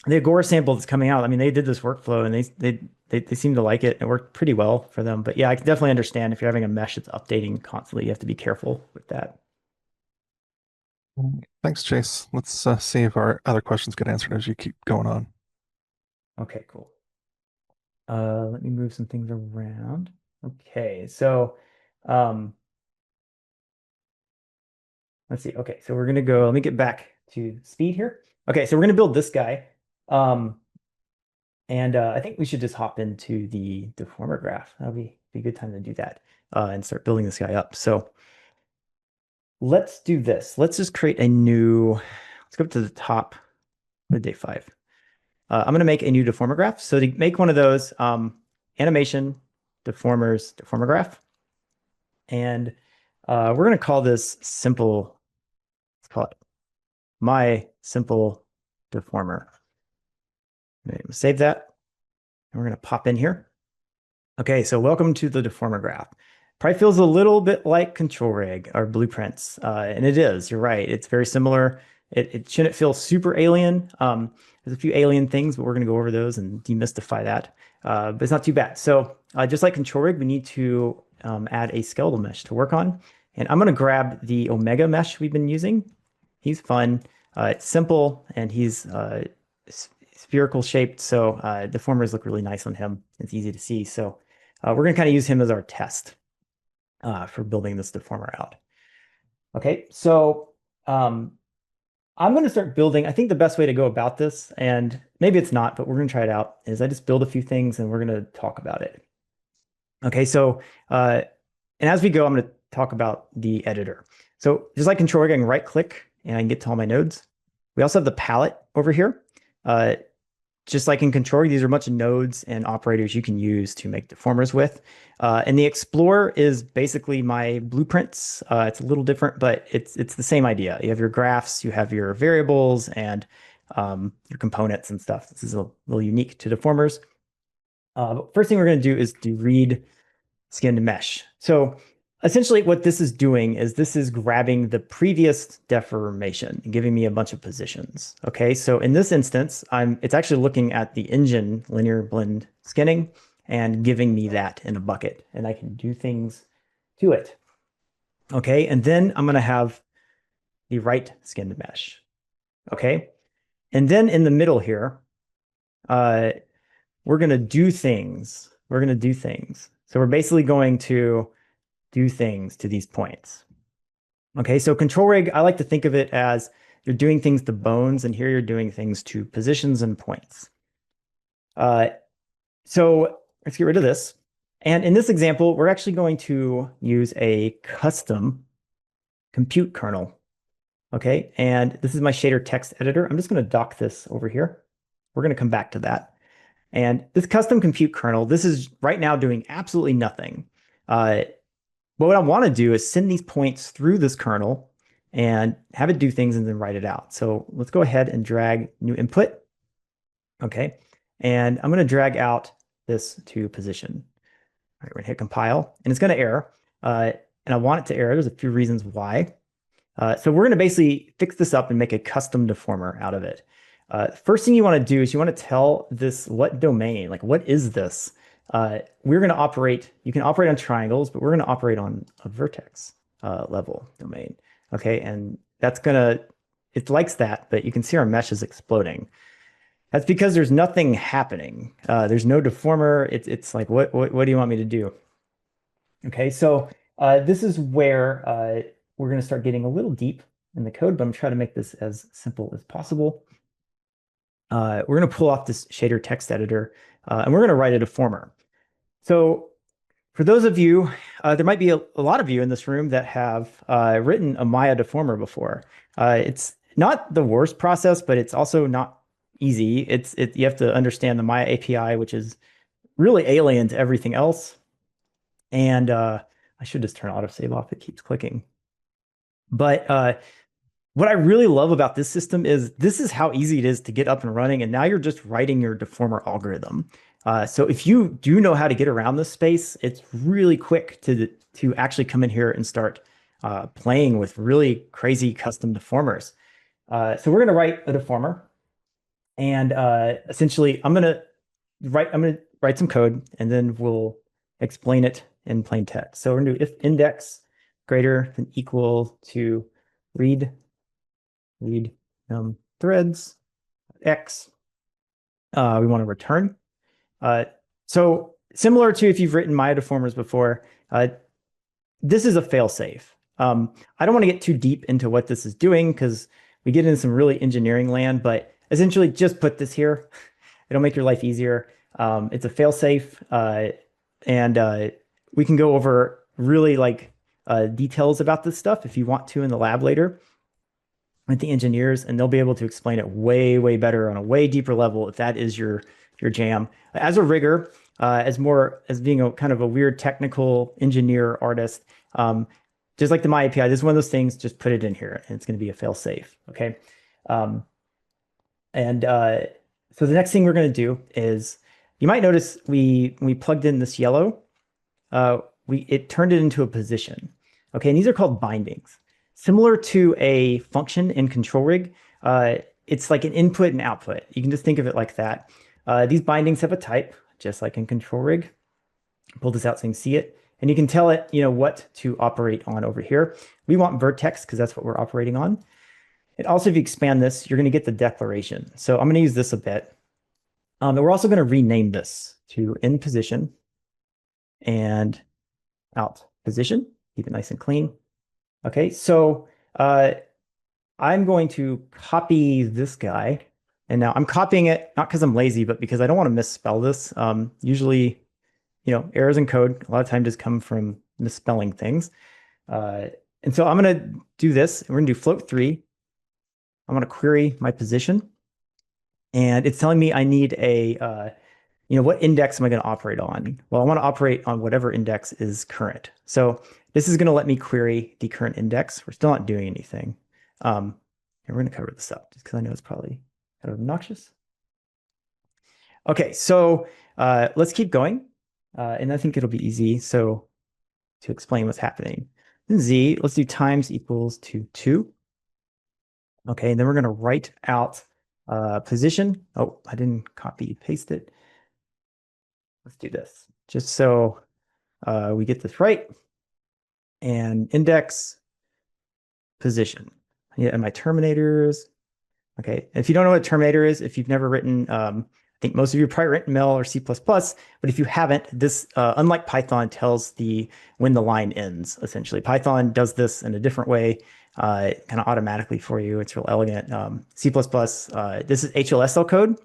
Agora sample that's coming out. I mean, they did this workflow and they seem to like it. It worked pretty well for them. But yeah, I can definitely understand if you're having a mesh that's updating constantly, you have to be careful with that. Thanks, Chase. Let's see if our other questions get answered as you keep going on. Okay, cool. Let me move some things around. Okay, so let's see. Okay, so we're gonna go. Let me get back to speed here. Okay, so we're gonna build this guy. And I think we should just hop into the Deformer Graph. That'll be a good time to do that and start building this guy up. So let's do this. Let's just create a new, let's go up to the top of day 5. I'm going to make a new Deformer Graph. So to make one of those, animation, deformers, Deformer Graph. And we're going to call this simple, let's call it my simple deformer. Save that. And we're going to pop in here. Okay, so welcome to the Deformer Graph. Probably feels a little bit like control rig or blueprints. And it is, you're right. It's very similar. It shouldn't feel super alien. There's a few alien things, but we're going to go over those and demystify that. But it's not too bad. So just like control rig, we need to add a skeletal mesh to work on. And I'm going to grab the omega mesh we've been using. He's fun. It's simple, and he's spherical shaped, so deformers look really nice on him. It's easy to see. So we're going to kind of use him as our test for building this deformer out. Okay, so I'm going to start building. I think the best way to go about this, and maybe it's not, but we're going to try it out, is I just build a few things and we're going to talk about it. Okay, so and as we go, I'm going to talk about the editor. So just like control, I can right click and I can get to all my nodes. We also have the palette over here. Just like in control, these are a bunch of nodes and operators you can use to make deformers with. And the Explorer is basically my blueprints. It's a little different, but it's the same idea. You have your graphs, you have your variables, and your components and stuff. This is a little unique to deformers. But first thing we're going to do is do read skinned mesh. So essentially what this is doing is this is grabbing the previous deformation and giving me a bunch of positions. Okay, so in this instance, it's actually looking at the engine linear blend skinning and giving me that in a bucket, and I can do things to it. Okay, and then I'm going to have the right skinned mesh. Okay, and then in the middle here, we're going to do things. We're going to do things. So we're basically going to do things to these points. Okay, so control rig, I like to think of it as you're doing things to bones, and here you're doing things to positions and points. So let's get rid of this. And in this example, we're actually going to use a custom compute kernel. Okay, and this is my shader text editor. I'm just going to dock this over here. We're going to come back to that. And this custom compute kernel, this is right now doing absolutely nothing. But what I want to do is send these points through this kernel and have it do things and then write it out. So let's go ahead and drag new input. Okay, and I'm going to drag out this to position. All right, we're going to hit compile, and it's going to error. And I want it to error. There's a few reasons why. So we're going to basically fix this up and make a custom deformer out of it. First thing you want to do is you want to tell this what domain, like what is this? We're going to operate, you can operate on triangles, but we're going to operate on a vertex level domain. Okay, and that's going to, it likes that, but you can see our mesh is exploding. That's because there's nothing happening. There's no deformer. It's like, what do you want me to do? Okay, so this is where we're going to start getting a little deep in the code, but I'm trying to make this as simple as possible. We're going to pull off this shader text editor, and we're going to write a deformer. So for those of you, there might be a lot of you in this room that have written a Maya deformer before. It's not the worst process, but it's also not easy. You have to understand the Maya API, which is really alien to everything else. And I should just turn autosave off. It keeps clicking. But what I really love about this system is this is how easy it is to get up and running. And now you're just writing your deformer algorithm. So if you do know how to get around this space, it's really quick to actually come in here and start playing with really crazy custom deformers. So we're going to write a deformer. And essentially, I'm going to write some code, and then we'll explain it in plain text. So we're going to do if index greater than equal to read threads x. We want to return. So similar to if you've written Maya deformers before, this is a failsafe. I don't want to get too deep into what this is doing because we get into some really engineering land, but essentially just put this here. It'll make your life easier. It's a failsafe, and we can go over really like details about this stuff if you want to in the lab later with the engineers, and they'll be able to explain it way, way better on a way deeper level if that is your jam. As a rigger, as being a kind of a weird technical engineer artist, just like the My API, this is one of those things, just put it in here and it's going to be a fail safe. Okay. So the next thing we're going to do is, you might notice we plugged in this yellow, it turned it into a position. Okay. And these are called bindings. Similar to a function in control rig, it's like an input and output. You can just think of it like that. These bindings have a type, just like in control rig. Pull this out so you can see it. and you can tell it, what to operate on over here. We want vertex because that's what we're operating on. And also, if you expand this, you're going to get the declaration. So I'm going to use this a bit. And we're also going to rename this to in position and out position. Keep it nice and clean. Okay, so I'm going to copy this guy. And now I'm copying it, not because I'm lazy, but because I don't want to misspell this. Usually, errors in code a lot of times just come from misspelling things. And so I'm going to do this. We're going to do float 3. I'm going to query my position. And it's telling me I need a, what index am I going to operate on? Well, I want to operate on whatever index is current. So this is going to let me query the current index. We're still not doing anything. And we're going to cover this up just because I know it's probably kind of obnoxious. Okay, so let's keep going. And I think it'll be easy. So to explain what's happening. In Z, let's do times equals to 2. Okay, and then we're going to write out position. Oh, I didn't copy paste it. Let's do this just so we get this right. And index position. Yeah, and my terminators. Okay, if you don't know what a terminator is, if you've never written, I think most of you have probably written Mel or C++, but if you haven't, this, unlike Python, tells when the line ends, essentially. Python does this in a different way, kind of automatically for you. It's real elegant. C++, this is HLSL code.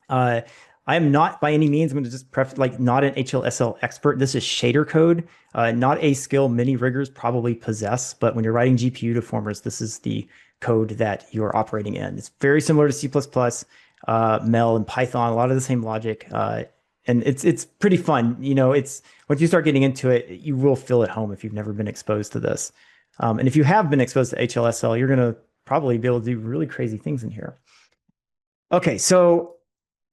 I am not by any means, I'm going to just not an HLSL expert. This is shader code, not a skill many riggers probably possess, but when you're writing GPU deformers, this is the code that you're operating in. It's very similar to C++, Mel and Python, a lot of the same logic. And it's pretty fun. It's once you start getting into it, you will feel at home if you've never been exposed to this. And if you have been exposed to HLSL, you're going to probably be able to do really crazy things in here. Okay, so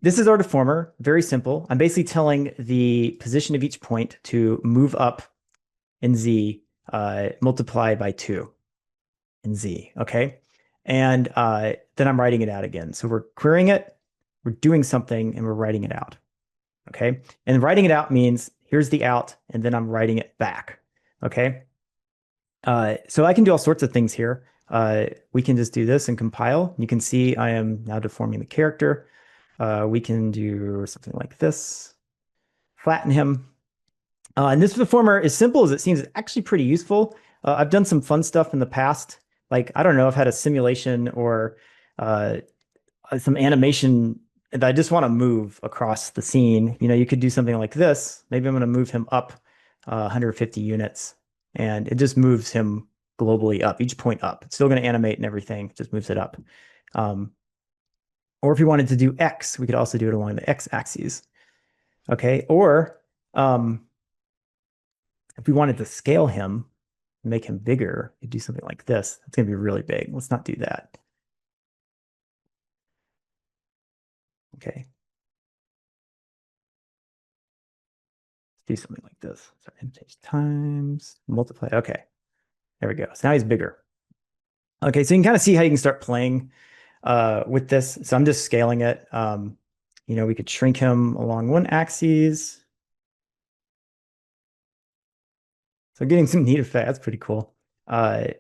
this is our deformer, very simple. I'm basically telling the position of each point to move up in Z, multiply by 2 in Z, okay? And then I'm writing it out again. So we're querying it, we're doing something, and we're writing it out, okay? And writing it out means here's the out, and then I'm writing it back, okay? So I can do all sorts of things here. We can just do this and compile. You can see I am now deforming the character. We can do something like this, flatten him. And this deformer, as simple as it seems, is actually pretty useful. I've done some fun stuff in the past. Like, I don't know, I've had a simulation or some animation that I just want to move across the scene. You could do something like this. Maybe I'm going to move him up 150 units, and it just moves him globally up, each point up. It's still going to animate and everything, just moves it up. Or if you wanted to do X, we could also do it along the X axis. Okay, or if we wanted to scale him, make him bigger, you do something like this. It's going to be really big. Let's not do that. Okay. Let's do something like this. Sorry, change times, multiply. Okay, there we go. So now he's bigger. Okay, so you can kind of see how you can start playing with this. So I'm just scaling it. We could shrink him along one axis. So getting some neat effects, that's pretty cool. You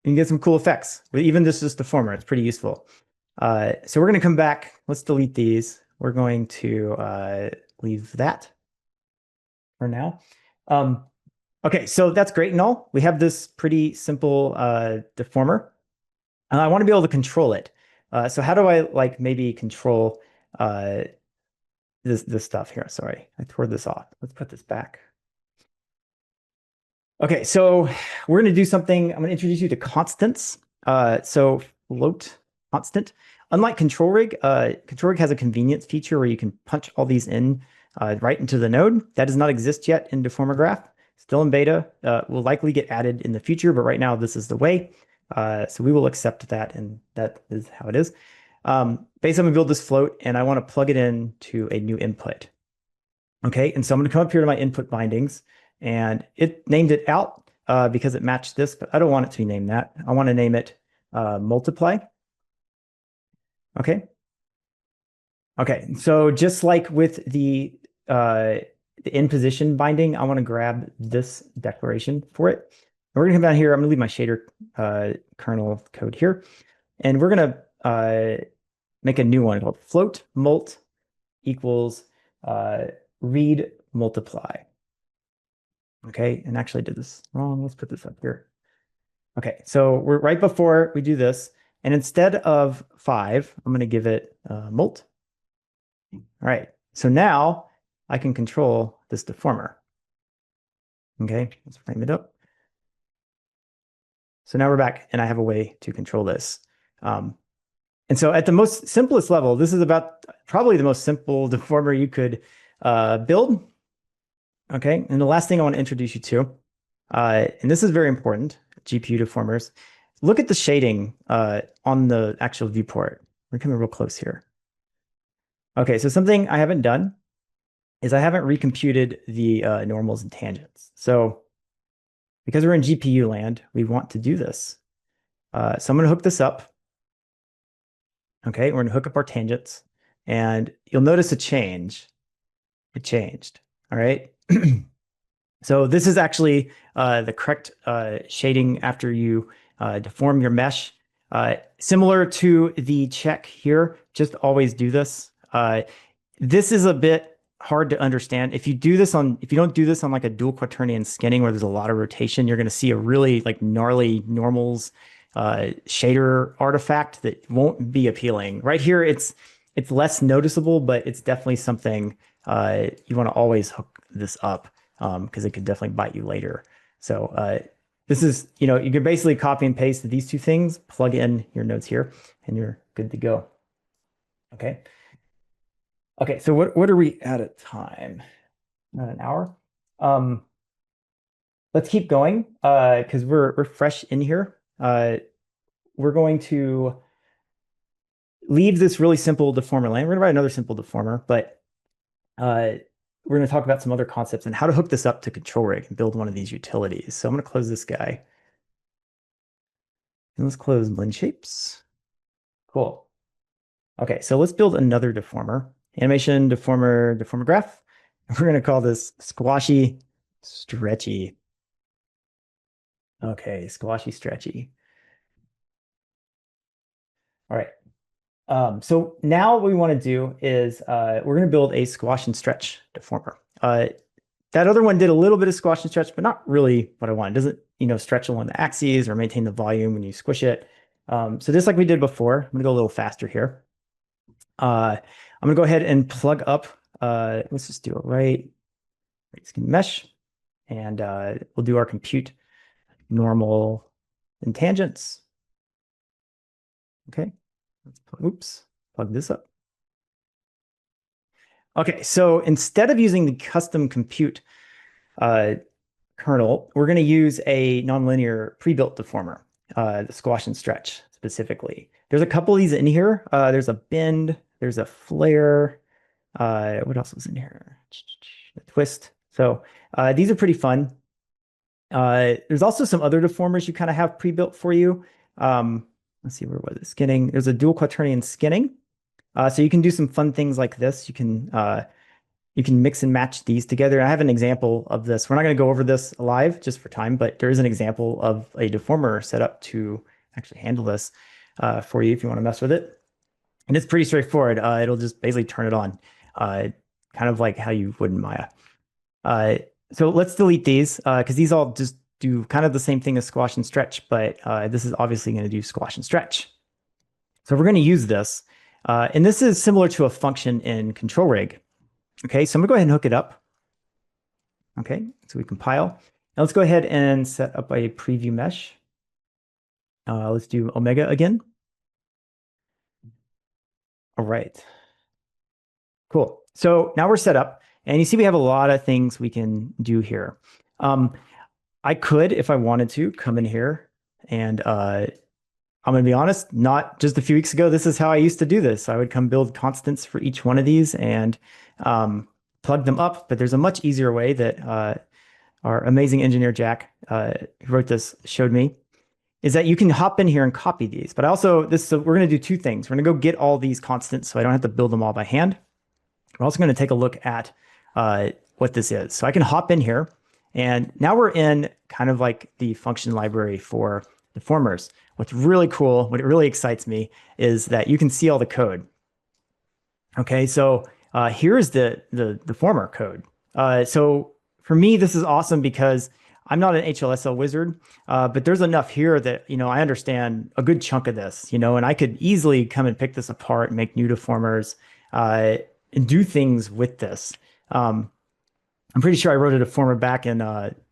can get some cool effects with even this deformer. It's pretty useful. So we're going to come back. Let's delete these. We're going to leave that for now. Okay, so that's great and all. We have this pretty simple deformer. I want to be able to control it. So how do I maybe control this stuff here? Sorry, I tore this off. Let's put this back. Okay, so we're going to do something. I'm going to introduce you to constants. So float constant. Unlike control rig has a convenience feature where you can punch all these in right into the node. That does not exist yet in Deformer Graph. Still in beta. Will likely get added in the future, but right now this is the way. So we will accept that, and that is how it is. Basically, I'm going to build this float, and I want to plug it in to a new input. Okay, and so I'm going to come up here to my input bindings, and it named it out because it matched this, but I don't want it to be named that. I want to name it multiply. Okay. Okay, so just like with the the in position binding, I want to grab this declaration for it. And we're going to come down here. I'm going to leave my shader kernel code here. And we're going to make a new one called float mult equals read multiply. Okay, and actually I did this wrong. Let's put this up here. Okay, so we're right before we do this. And instead of 5, I'm going to give it mult. All right, so now I can control this deformer. Okay, let's frame it up. So now we're back, and I have a way to control this. And so at the most simplest level, this is about probably the most simple deformer you could build. Okay, and the last thing I want to introduce you to, and this is very important, GPU deformers. Look at the shading on the actual viewport. We're coming real close here. Okay, so something I haven't done is I haven't recomputed the normals and tangents. So because we're in GPU land, we want to do this. So I'm going to hook this up. Okay, we're going to hook up our tangents, and you'll notice a change. It changed. All right. So this is actually the correct shading after you deform your mesh. Similar to the check here, just always do this. This is a bit hard to understand. If you don't do this on like a dual quaternion skinning where there's a lot of rotation, you're going to see a really like gnarly normals shader artifact that won't be appealing. Right here, it's less noticeable, but it's definitely something you want to always hook this up because it could definitely bite you later. So this is, you can basically copy and paste these two things, plug in your nodes here, and you're good to go. Okay. Okay, so what are we at a time? Not an hour. Let's keep going because we're fresh in here. We're going to leave this really simple deformer land. We're going to write another simple deformer, but we're going to talk about some other concepts and how to hook this up to control rig and build one of these utilities. So I'm going to close this guy. And let's close blend shapes. Cool. Okay, so let's build another deformer. Animation, deformer graph. And we're going to call this squashy stretchy. Okay, squashy stretchy. All right. So now what we want to do is we're going to build a squash and stretch deformer. That other one did a little bit of squash and stretch, but not really what I want. It doesn't, stretch along the axes or maintain the volume when you squish it. So just like we did before, I'm going to go a little faster here. I'm going to go ahead and plug up. Let's just do a right skin mesh, and we'll do our compute normal and tangents. Okay. Let's plug this up. Okay, so instead of using the custom compute kernel, we're going to use a nonlinear pre-built deformer, the squash and stretch specifically. There's a couple of these in here. There's a bend, there's a flare. What else was in here? A twist. So these are pretty fun. There's also some other deformers you kind of have pre-built for you. Let's see, where was it? Skinning. There's a dual quaternion skinning. So you can do some fun things like this. You can mix and match these together. I have an example of this. We're not going to go over this live just for time, but there is an example of a deformer set up to actually handle this for you if you want to mess with it. And it's pretty straightforward. It'll just basically turn it on, kind of like how you would in Maya. So let's delete these because these all just do kind of the same thing as squash and stretch, but this is obviously going to do squash and stretch. So we're going to use this. And this is similar to a function in control rig. Okay, so I'm going to go ahead and hook it up. Okay, so we compile. Now let's go ahead and set up a preview mesh. Let's do omega again. All right. Cool. So now we're set up. And you see we have a lot of things we can do here. I could, if I wanted to, come in here and I'm going to be honest, not just a few weeks ago, this is how I used to do this. I would come build constants for each one of these and plug them up. But there's a much easier way that our amazing engineer, Jack, who wrote this, showed me, is that you can hop in here and copy these. But also, so we're going to do two things. We're going to go get all these constants so I don't have to build them all by hand. We're also going to take a look at what this is. So I can hop in here, and now we're in kind of like the function library for deformers. What's really cool, what really excites me, is that you can see all the code. Okay, so here's the deformer code. So for me, this is awesome because I'm not an HLSL wizard, but there's enough here that, I understand a good chunk of this, and I could easily come and pick this apart and make new deformers and do things with this. I'm pretty sure I wrote a deformer back in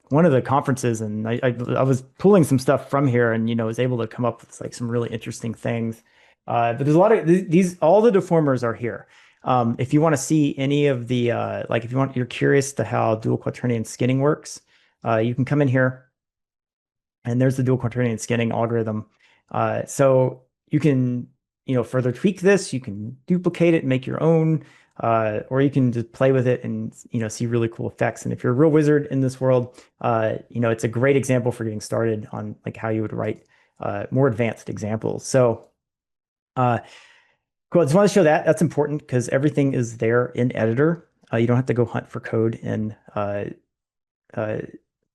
one of the conferences, and I was pulling some stuff from here, and was able to come up with like some really interesting things. But there's a lot of these. All the deformers are here. If you want to see any of the like, if you're curious to how dual quaternion skinning works, you can come in here, and there's the dual quaternion skinning algorithm. So you can further tweak this. You can duplicate it, and make your own. Or you can just play with it and see really cool effects. And if you're a real wizard in this world, it's a great example for getting started on like how you would write more advanced examples. So cool. I just want to show that. That's important because everything is there in editor. You don't have to go hunt for code in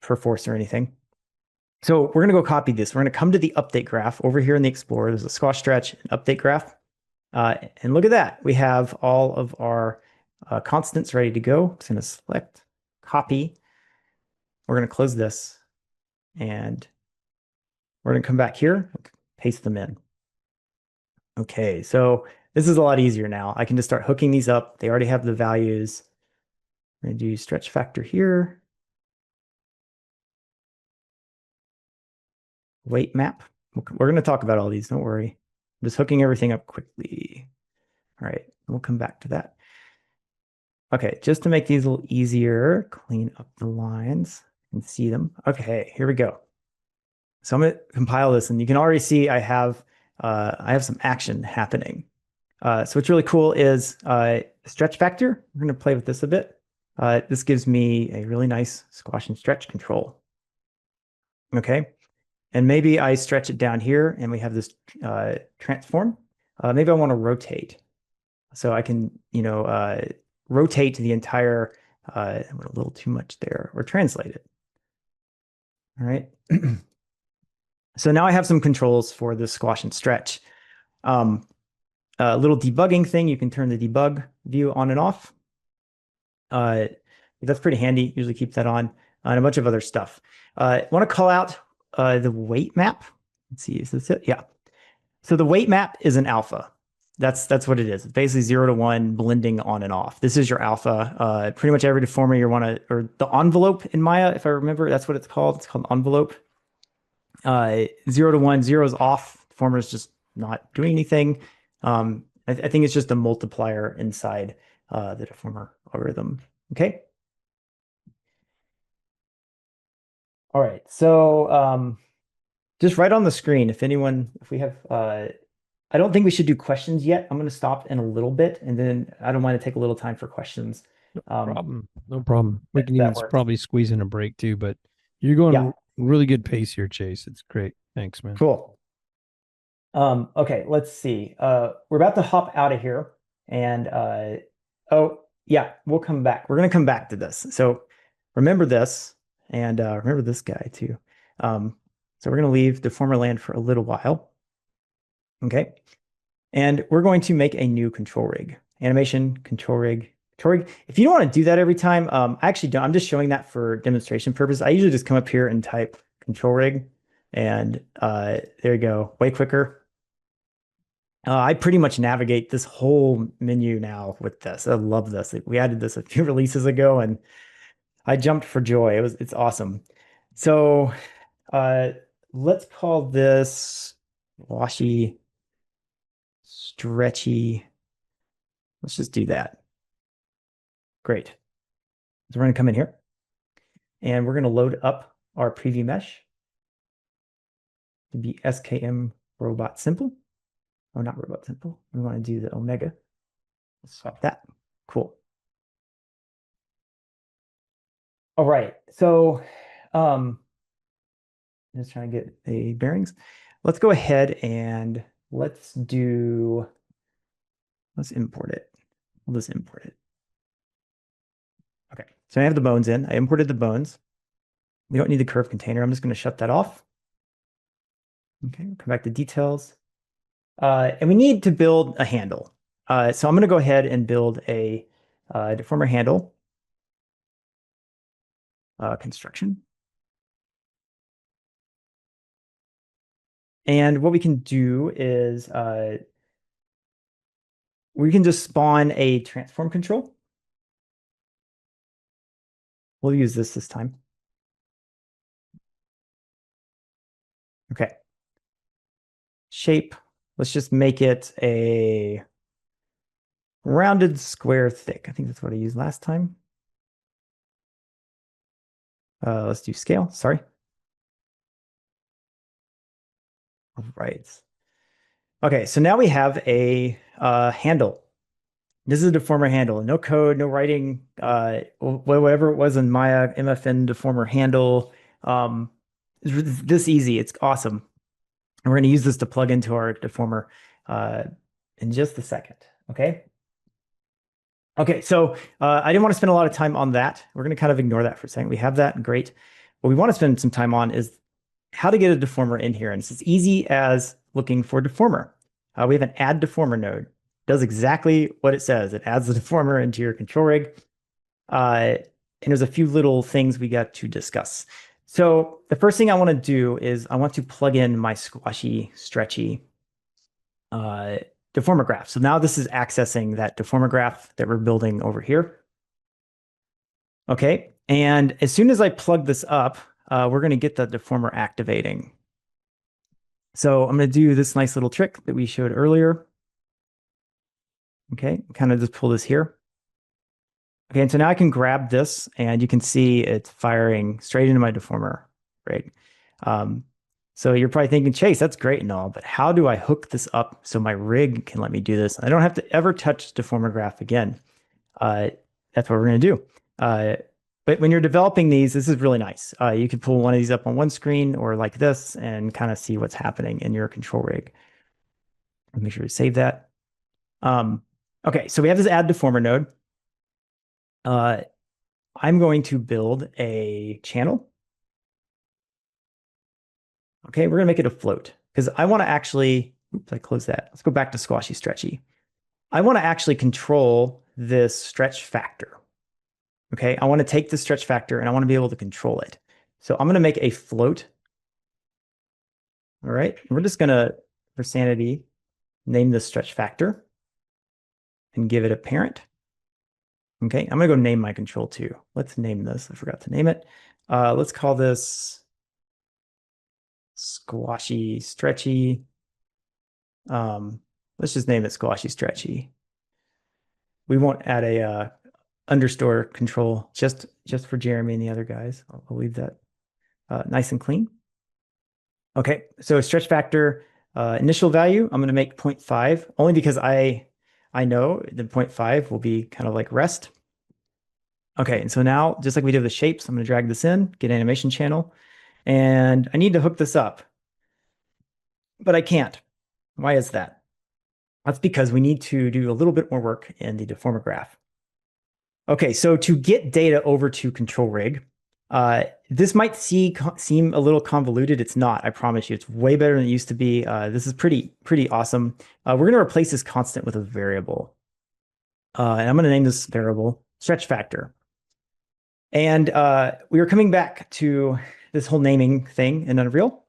Perforce or anything. So we're going to go copy this. We're going to come to the update graph over here in the Explorer. There's a squash stretch and update graph. And look at that. We have all of our constants ready to go. I'm just going to select copy. We're going to close this, and we're going to come back here, paste them in. Okay, so this is a lot easier now. I can just start hooking these up. They already have the values. We're going to do stretch factor here. Weight map. We're going to talk about all these. Don't worry. I'm just hooking everything up quickly. All right, we'll come back to that. Okay, just to make these a little easier, clean up the lines and see them. Okay, here we go. So I'm going to compile this, and you can already see I have some action happening. So what's really cool is stretch factor. We're going to play with this a bit. This gives me a really nice squash and stretch control. Okay, and maybe I stretch it down here, and we have this transform. Maybe I want to rotate, so I can rotate the entire. I went a little too much there, or translate it. All right. So now I have some controls for the squash and stretch. A little debugging thing, you can turn the debug view on and off. That's pretty handy. Usually keep that on, and a bunch of other stuff. I want to call out the weight map. Let's see, is this it? Yeah. So the weight map is an alpha. That's what it is. It's basically 0 to 1 blending on and off. This is your alpha. Pretty much every deformer you want to, or the envelope in Maya, if I remember, that's what it's called. It's called envelope. 0 to 1, 0 is off. Deformer is just not doing anything. I think it's just a multiplier inside the deformer algorithm. Okay. All right. So just right on the screen, if we have, I don't think we should do questions yet. I'm going to stop in a little bit, and then I don't mind to take a little time for questions. No problem. No problem. We can even works. probably squeeze in a break too, but you're going really good pace here, Chase. It's great. Thanks, man. Cool. Okay, let's see. We're about to hop out of here, and oh yeah, we'll come back. We're going to come back to this. So remember this, and remember this guy too. So we're going to leave Deformer land for a little while. Okay. And we're going to make a new control rig. Animation, control rig, control rig. If you don't want to do that every time, I actually don't. I'm just showing that for demonstration purpose. I usually just come up here and type control rig, and there you go. Way quicker. I pretty much navigate this whole menu now with this. I love this. We added this a few releases ago, and I jumped for joy. It's awesome. So let's call this washy, stretchy. Let's just do that. Great. So we're going to come in here, and we're going to load up our preview mesh to be SKM robot simple. Oh, not robot simple. We want to do the omega. Let's swap that. Cool. All right. So just trying to get the bearings. Let's go ahead and let's import it. We'll just import it. So I have the bones in. I imported the bones. We don't need the curve container. I'm just going to shut that off. Okay, come back to details. And we need to build a handle. So I'm going to go ahead and build a deformer handle construction. And what we can do is we can just spawn a transform control. We'll use this time. Okay. Shape. Let's just make it a rounded square thick. I think that's what I used last time. Let's do scale. Sorry. All right. Okay, so now we have a handle. This is a deformer handle. No code, no writing, whatever it was in Maya, MFN deformer handle. It's this easy. It's awesome. And we're going to use this to plug into our deformer in just a second. Okay. Okay, so I didn't want to spend a lot of time on that. We're going to kind of ignore that for a second. We have that, great. What we want to spend some time on is how to get a deformer in here. And it's as easy as looking for deformer. We have an Add Deformer node. It does exactly what it says. It adds the deformer into your control rig. And there's a few little things we got to discuss. So the first thing I want to do is I want to plug in my squashy, stretchy Deformer Graph. So now this is accessing that Deformer Graph that we're building over here. Okay, and as soon as I plug this up, we're going to get the deformer activating. So I'm going to do this nice little trick that we showed earlier. Okay, kind of just pull this here. Okay, and so now I can grab this and you can see it's firing straight into my deformer, right? So you're probably thinking, Chase, that's great and all, but how do I hook this up so my rig can let me do this? I don't have to ever touch Deformer Graph again. That's what we're going to do. But when you're developing these, this is really nice. You can pull one of these up on one screen or like this and kind of see what's happening in your control rig. Make sure to save that. Okay, so we have this Add Deformer node. I'm going to build a channel. Okay, we're going to make it a float because I want to actually, oops, I closed that. Let's go back to squashy stretchy. I want to actually control this stretch factor. Okay, I want to take the stretch factor and I want to be able to control it. So I'm going to make a float. All right, we're just going to, for sanity, name this stretch factor and give it a parent. Okay, I'm going to go name my control too. Let's name this. I forgot to name it. Let's call this squashy stretchy. Let's just name it squashy stretchy. We won't add a underscore control just for Jeremy and the other guys. I'll leave that nice and clean. Okay, so stretch factor initial value, I'm going to make 0.5 only because I know the 0.5 will be kind of like rest. Okay, and so now just like we did with the shapes, I'm going to drag this in, get animation channel, and I need to hook this up, but I can't. Why is that? That's because we need to do a little bit more work in the Deformer Graph. Okay, so to get data over to control rig, this might seem a little convoluted. It's not, I promise you. It's way better than it used to be. This is pretty awesome. We're going to replace this constant with a variable. And I'm going to name this variable stretch factor. And we are coming back to this whole naming thing in Unreal.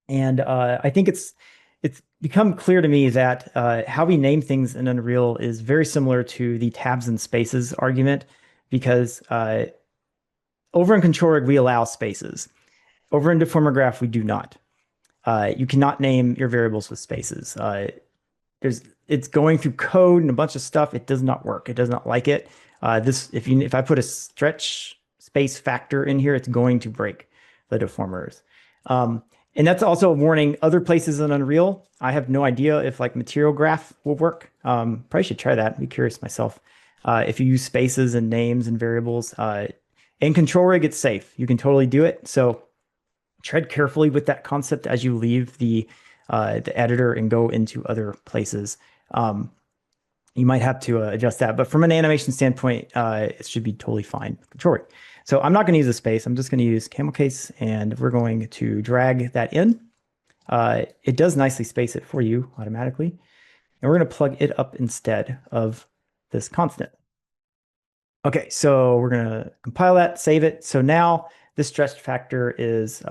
And I think it's become clear to me that how we name things in Unreal is very similar to the tabs and spaces argument, because over in control rig, we allow spaces. Over in Deformer Graph, we do not. You cannot name your variables with spaces. It's going through code and a bunch of stuff. It does not work. It does not like it. If I put a stretch space factor in here, it's going to break the deformers. And that's also a warning. Other places in Unreal, I have no idea if like material graph will work. Probably should try that. Be curious myself. If you use spaces and names and variables, in control rig, it's safe. You can totally do it. So tread carefully with that concept as you leave the editor and go into other places. you might have to adjust that. But from an animation standpoint, it should be totally fine. Control rig. So I'm not going to use a space. I'm just going to use camel case, and we're going to drag that in. It does nicely space it for you automatically. And we're going to plug it up instead of this constant. Okay, so we're going to compile that, save it. So now this stretch factor is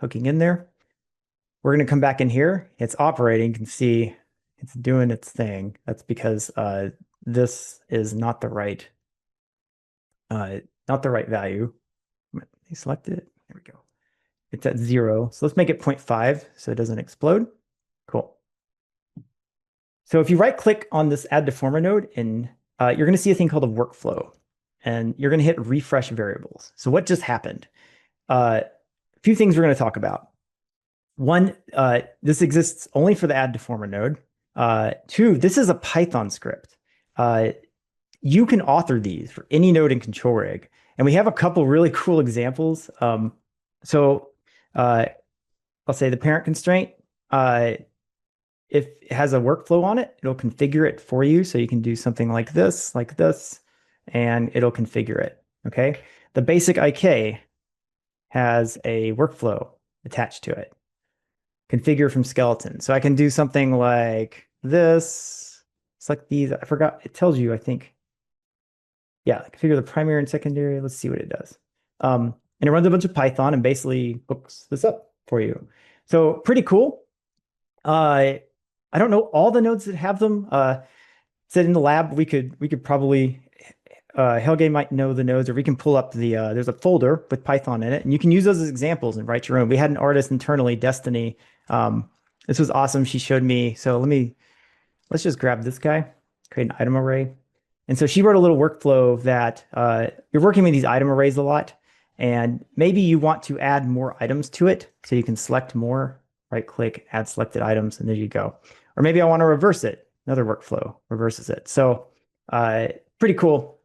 hooking in there. We're going to come back in here. It's operating. You can see it's doing its thing. That's because this is not the right value. Select it. There we go. It's at 0. So let's make it 0.5 so it doesn't explode. Cool. So if you right click on this Add Deformer node, and you're going to see a thing called a workflow, and you're going to hit refresh variables. So what just happened? A few things we're going to talk about. One, this exists only for the Add Deformer node. Two, this is a Python script. You can author these for any node in Control Rig. And we have a couple really cool examples. I'll say the parent constraint, if it has a workflow on it, it'll configure it for you. So you can do something like this, and it'll configure it. Okay. The basic IK has a workflow attached to it. Configure from skeleton. So I can do something like this. Select these. I forgot. It tells you, I think. Yeah, configure the primary and secondary. Let's see what it does. And it runs a bunch of Python and basically hooks this up for you. So pretty cool. I don't know all the nodes that have them. Said in the lab, we could probably Helge might know the nodes, or we can pull up the there's a folder with Python in it, and you can use those as examples and write your own. We had an artist internally, Destiny. This was awesome. She showed me. So let's just grab this guy, create an item array. And so she wrote a little workflow that you're working with these item arrays a lot, and maybe you want to add more items to it. So you can select more, right click, add selected items, and there you go. Or maybe I want to reverse it. Another workflow reverses it. So pretty cool.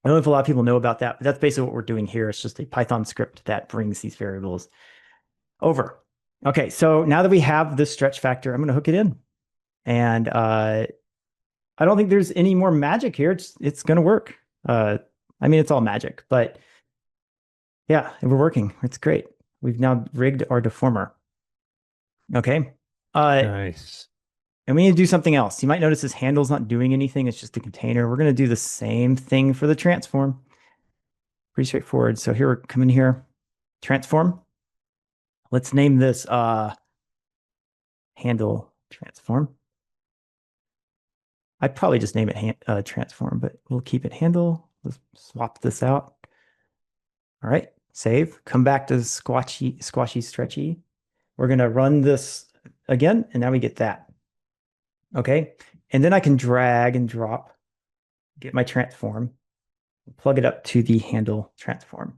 I don't know if a lot of people know about that, but that's basically what we're doing here. It's just a Python script that brings these variables over. Okay, so now that we have this stretch factor, I'm going to hook it in. And I don't think there's any more magic here. It's going to work. I mean, it's all magic, but yeah, we're working. It's great. We've now rigged our deformer. Okay. Nice. And we need to do something else. You might notice this handle's not doing anything. It's just a container. We're going to do the same thing for the transform. Pretty straightforward. So here we're coming here, transform. Let's name this handle transform. I'd probably just name it transform, but we'll keep it handle. Let's swap this out. All right, save. Come back to squashy, stretchy. We're going to run this again, and now we get that. Okay, and then I can drag and drop, get my transform, plug it up to the handle transform.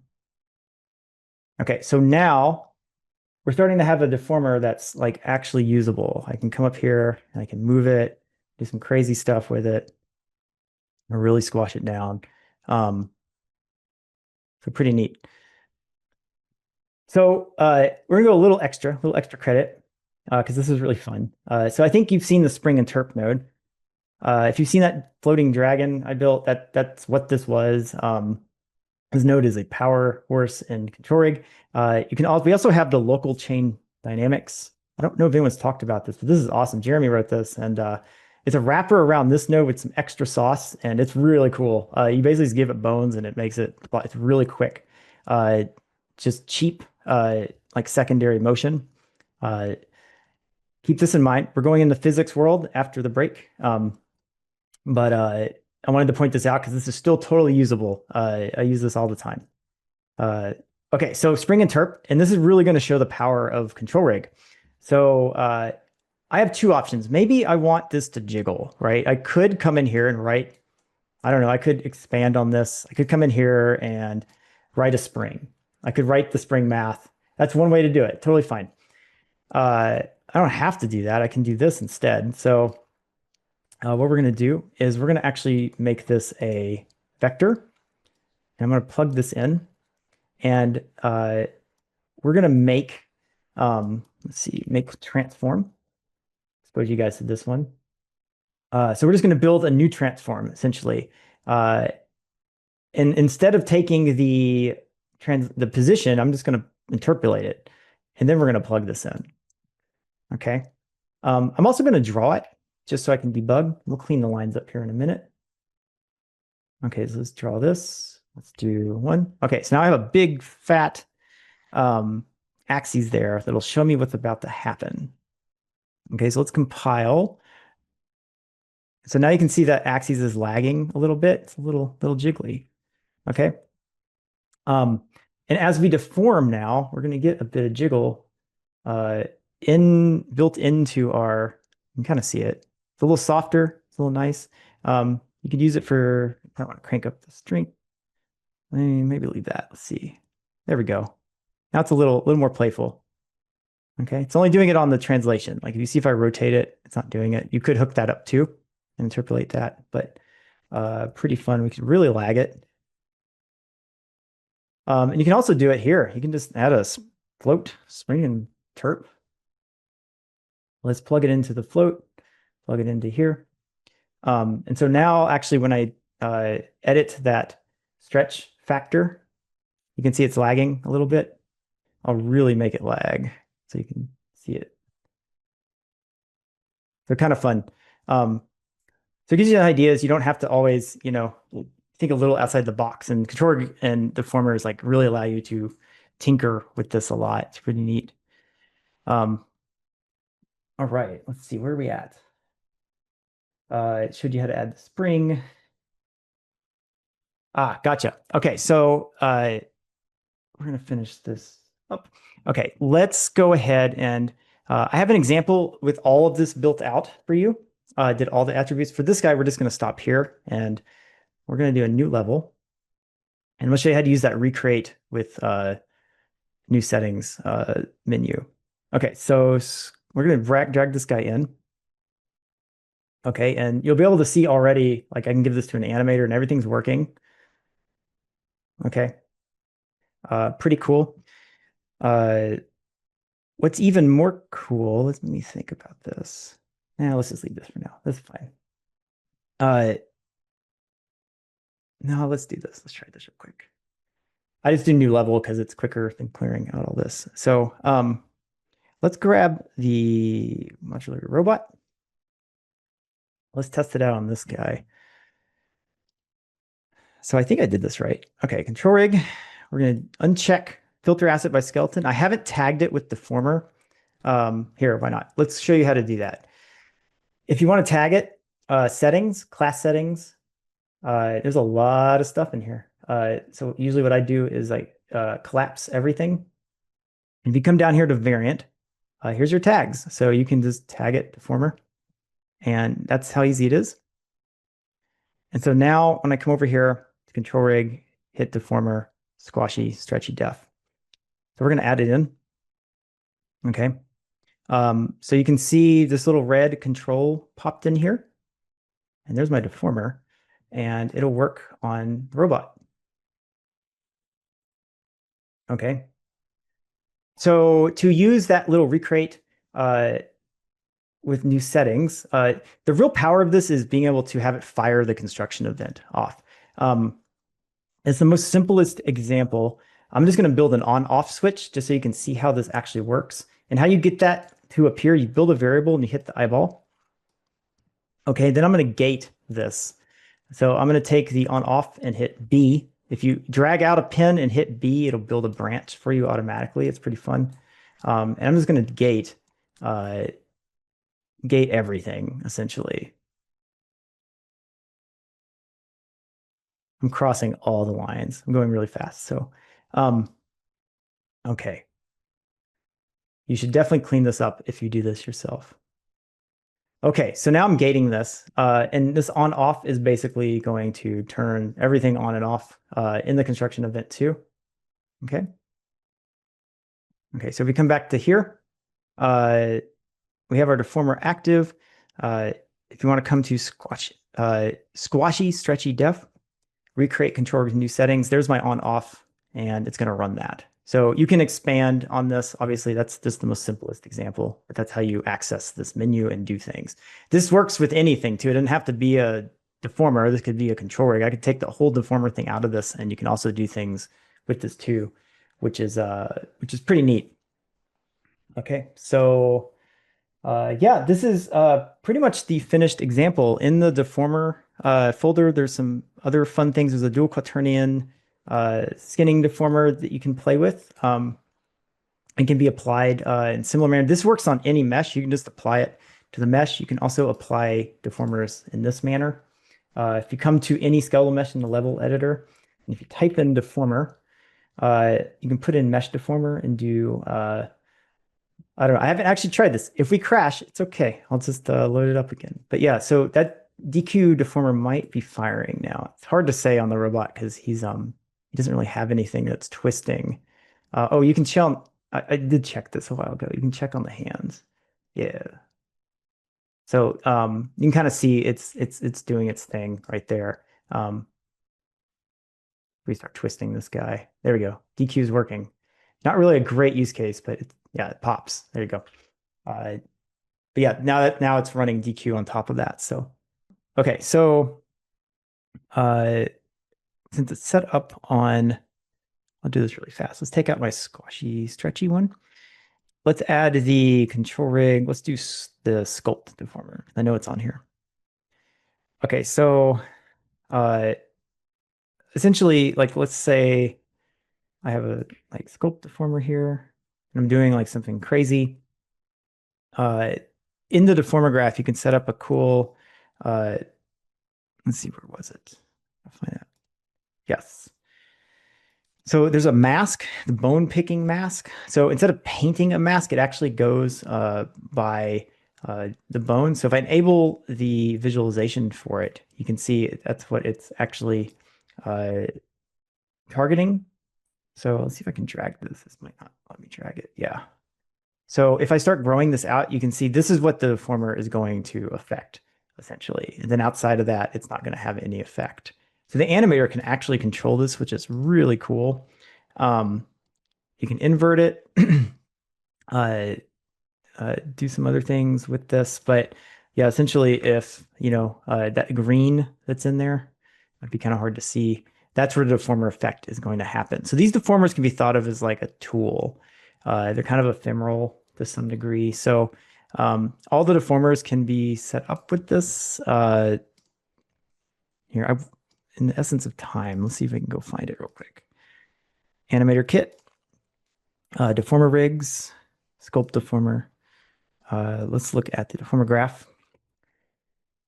Okay, so now we're starting to have a deformer that's like actually usable. I can come up here and I can move it, do some crazy stuff with it, and really squash it down. So pretty neat. So we're gonna go a little extra credit because this is really fun. So I think you've seen the Spring Interp node. If you've seen that floating dragon I built, that's what this was. This node is a power horse and control rig. We also have the local chain dynamics. I don't know if anyone's talked about this, but this is awesome. Jeremy wrote this, and it's a wrapper around this node with some extra sauce, and it's really cool. You basically just give it bones, and it's really quick. Just cheap, like secondary motion. Keep this in mind. We're going into physics world after the break. But I wanted to point this out because this is still totally usable. I use this all the time. Okay, so Spring Interp, and this is really going to show the power of control rig. So I have two options. Maybe I want this to jiggle, right? I could come in here and write, I don't know, I could expand on this. I could come in here and write a spring. I could write the spring math. That's one way to do it. Totally fine. I don't have to do that. I can do this instead. So what we're going to do is we're going to actually make this a vector. And I'm going to plug this in. And we're going to make, let's see, make transform. Suppose you guys did this one. So we're just going to build a new transform, essentially. And instead of taking the position, I'm just going to interpolate it. And then we're going to plug this in. Okay. I'm also going to draw it just so I can debug. We'll clean the lines up here in a minute. Okay, so let's draw this. Let's do one. Okay, so now I have a big fat axes there that'll show me what's about to happen. Okay, so let's compile. So now you can see that axes is lagging a little bit. It's a little jiggly. Okay. And as we deform now, we're going to get a bit of jiggle built into our, you can kind of see it. It's a little softer. It's a little nice. You could use it for, I want to crank up the strength. Maybe leave that. Let's see. There we go. Now it's a little more playful. Okay. It's only doing it on the translation. Like if you see if I rotate it, it's not doing it. You could hook that up too and interpolate that, but pretty fun. We could really lag it. And you can also do it here. You can just add a float, spring interp. Let's plug it into the float, plug it into here. And so now actually when I edit that stretch factor, you can see it's lagging a little bit. I'll really make it lag so you can see it. So kind of fun. So it gives you ideas. You don't have to always, think a little outside the box, and Control and Deformers like really allow you to tinker with this a lot. It's pretty neat. All right, let's see, where are we at? It showed you how to add the spring. Gotcha. Okay, so we're gonna finish this up. Okay, let's go ahead and I have an example with all of this built out for you. I did all the attributes. For this guy, we're just gonna stop here and we're gonna do a new level. And we'll show you how to use that recreate with new settings menu. Okay, so we're gonna drag this guy in. Okay, and you'll be able to see already, like I can give this to an animator and everything's working. Okay, pretty cool. What's even more cool, let me think about this. Let's just leave this for now. That's fine. No, let's do this. Let's try this real quick. I just do new level because it's quicker than clearing out all this. So let's grab the modular robot. Let's test it out on this guy. So I think I did this right. Okay, control rig. We're going to uncheck filter asset by skeleton. I haven't tagged it with deformer. Here, why not? Let's show you how to do that. If you want to tag it, settings, class settings, there's a lot of stuff in here. So usually what I do is like collapse everything. If you come down here to variant, here's your tags. So you can just tag it deformer. And that's how easy it is. And so now when I come over here to control rig, hit deformer, squashy, stretchy def. So we're going to add it in. Okay. So you can see this little red control popped in here. And there's my deformer. And it'll work on the robot. Okay. So to use that little recreate with new settings, the real power of this is being able to have it fire the construction event off. It's the most simplest example. I'm just going to build an on-off switch just so you can see how this actually works. And how you get that to appear, you build a variable and you hit the eyeball. Okay, then I'm going to gate this. So I'm going to take the on-off and hit B. If you drag out a pin and hit B, it'll build a branch for you automatically. It's pretty fun. And I'm just going to gate everything, essentially. I'm crossing all the lines. I'm going really fast. So, okay. You should definitely clean this up if you do this yourself. Okay, so now I'm gating this, and this on-off is basically going to turn everything on and off in the construction event too. Okay. Okay, so if we come back to here, we have our deformer active. If you want to come to squashy, stretchy def, recreate control with new settings, there's my on-off, and it's going to run that. So you can expand on this. Obviously, that's just the most simplest example, but that's how you access this menu and do things. This works with anything too. It doesn't have to be a deformer. This could be a control rig. I could take the whole deformer thing out of this, and you can also do things with this too, which is pretty neat. Okay, so yeah, this is pretty much the finished example. In the deformer folder, there's some other fun things. There's a dual quaternion skinning deformer that you can play with. It can be applied in similar manner. This works on any mesh. You can just apply it to the mesh. You can also apply deformers in this manner. If you come to any skeletal mesh in the level editor, and if you type in deformer, you can put in mesh deformer and do I don't know. I haven't actually tried this. If we crash, it's okay. I'll just load it up again. But yeah, so that DQ deformer might be firing now. It's hard to say on the robot because he doesn't really have anything that's twisting. Oh, you can check. I did check this a while ago. You can check on the hands. Yeah. So you can kind of see it's doing its thing right there. We start twisting this guy. There we go. DQ is working. Not really a great use case, but yeah, it pops. There you go. But yeah, now it's running DQ on top of that. So okay, so since it's set up on, I'll do this really fast. Let's take out my squashy, stretchy one. Let's add the control rig. Let's do the sculpt deformer. I know it's on here. Okay, so essentially, like let's say I have a like sculpt deformer here, and I'm doing like something crazy. In the deformer graph, you can set up a cool, let's see, where was it? I'll find out. Yes. So there's a mask, the bone picking mask. So instead of painting a mask, it actually goes by the bone. So if I enable the visualization for it, you can see that's what it's actually targeting. So let's see if I can drag this. This might not let me drag it. Yeah. So if I start growing this out, you can see this is what the deformer is going to affect, essentially. And then outside of that, it's not going to have any effect. So the animator can actually control this, which is really cool. You can invert it, do some other things with this. But yeah, essentially, if, that green that's in there, it'd be kind of hard to see. That's where the deformer effect is going to happen. So these deformers can be thought of as like a tool. They're kind of ephemeral to some degree. So all the deformers can be set up with this. Here, in the essence of time, let's see if I can go find it real quick. Animator Kit, Deformer Rigs, Sculpt Deformer. Let's look at the Deformer Graph.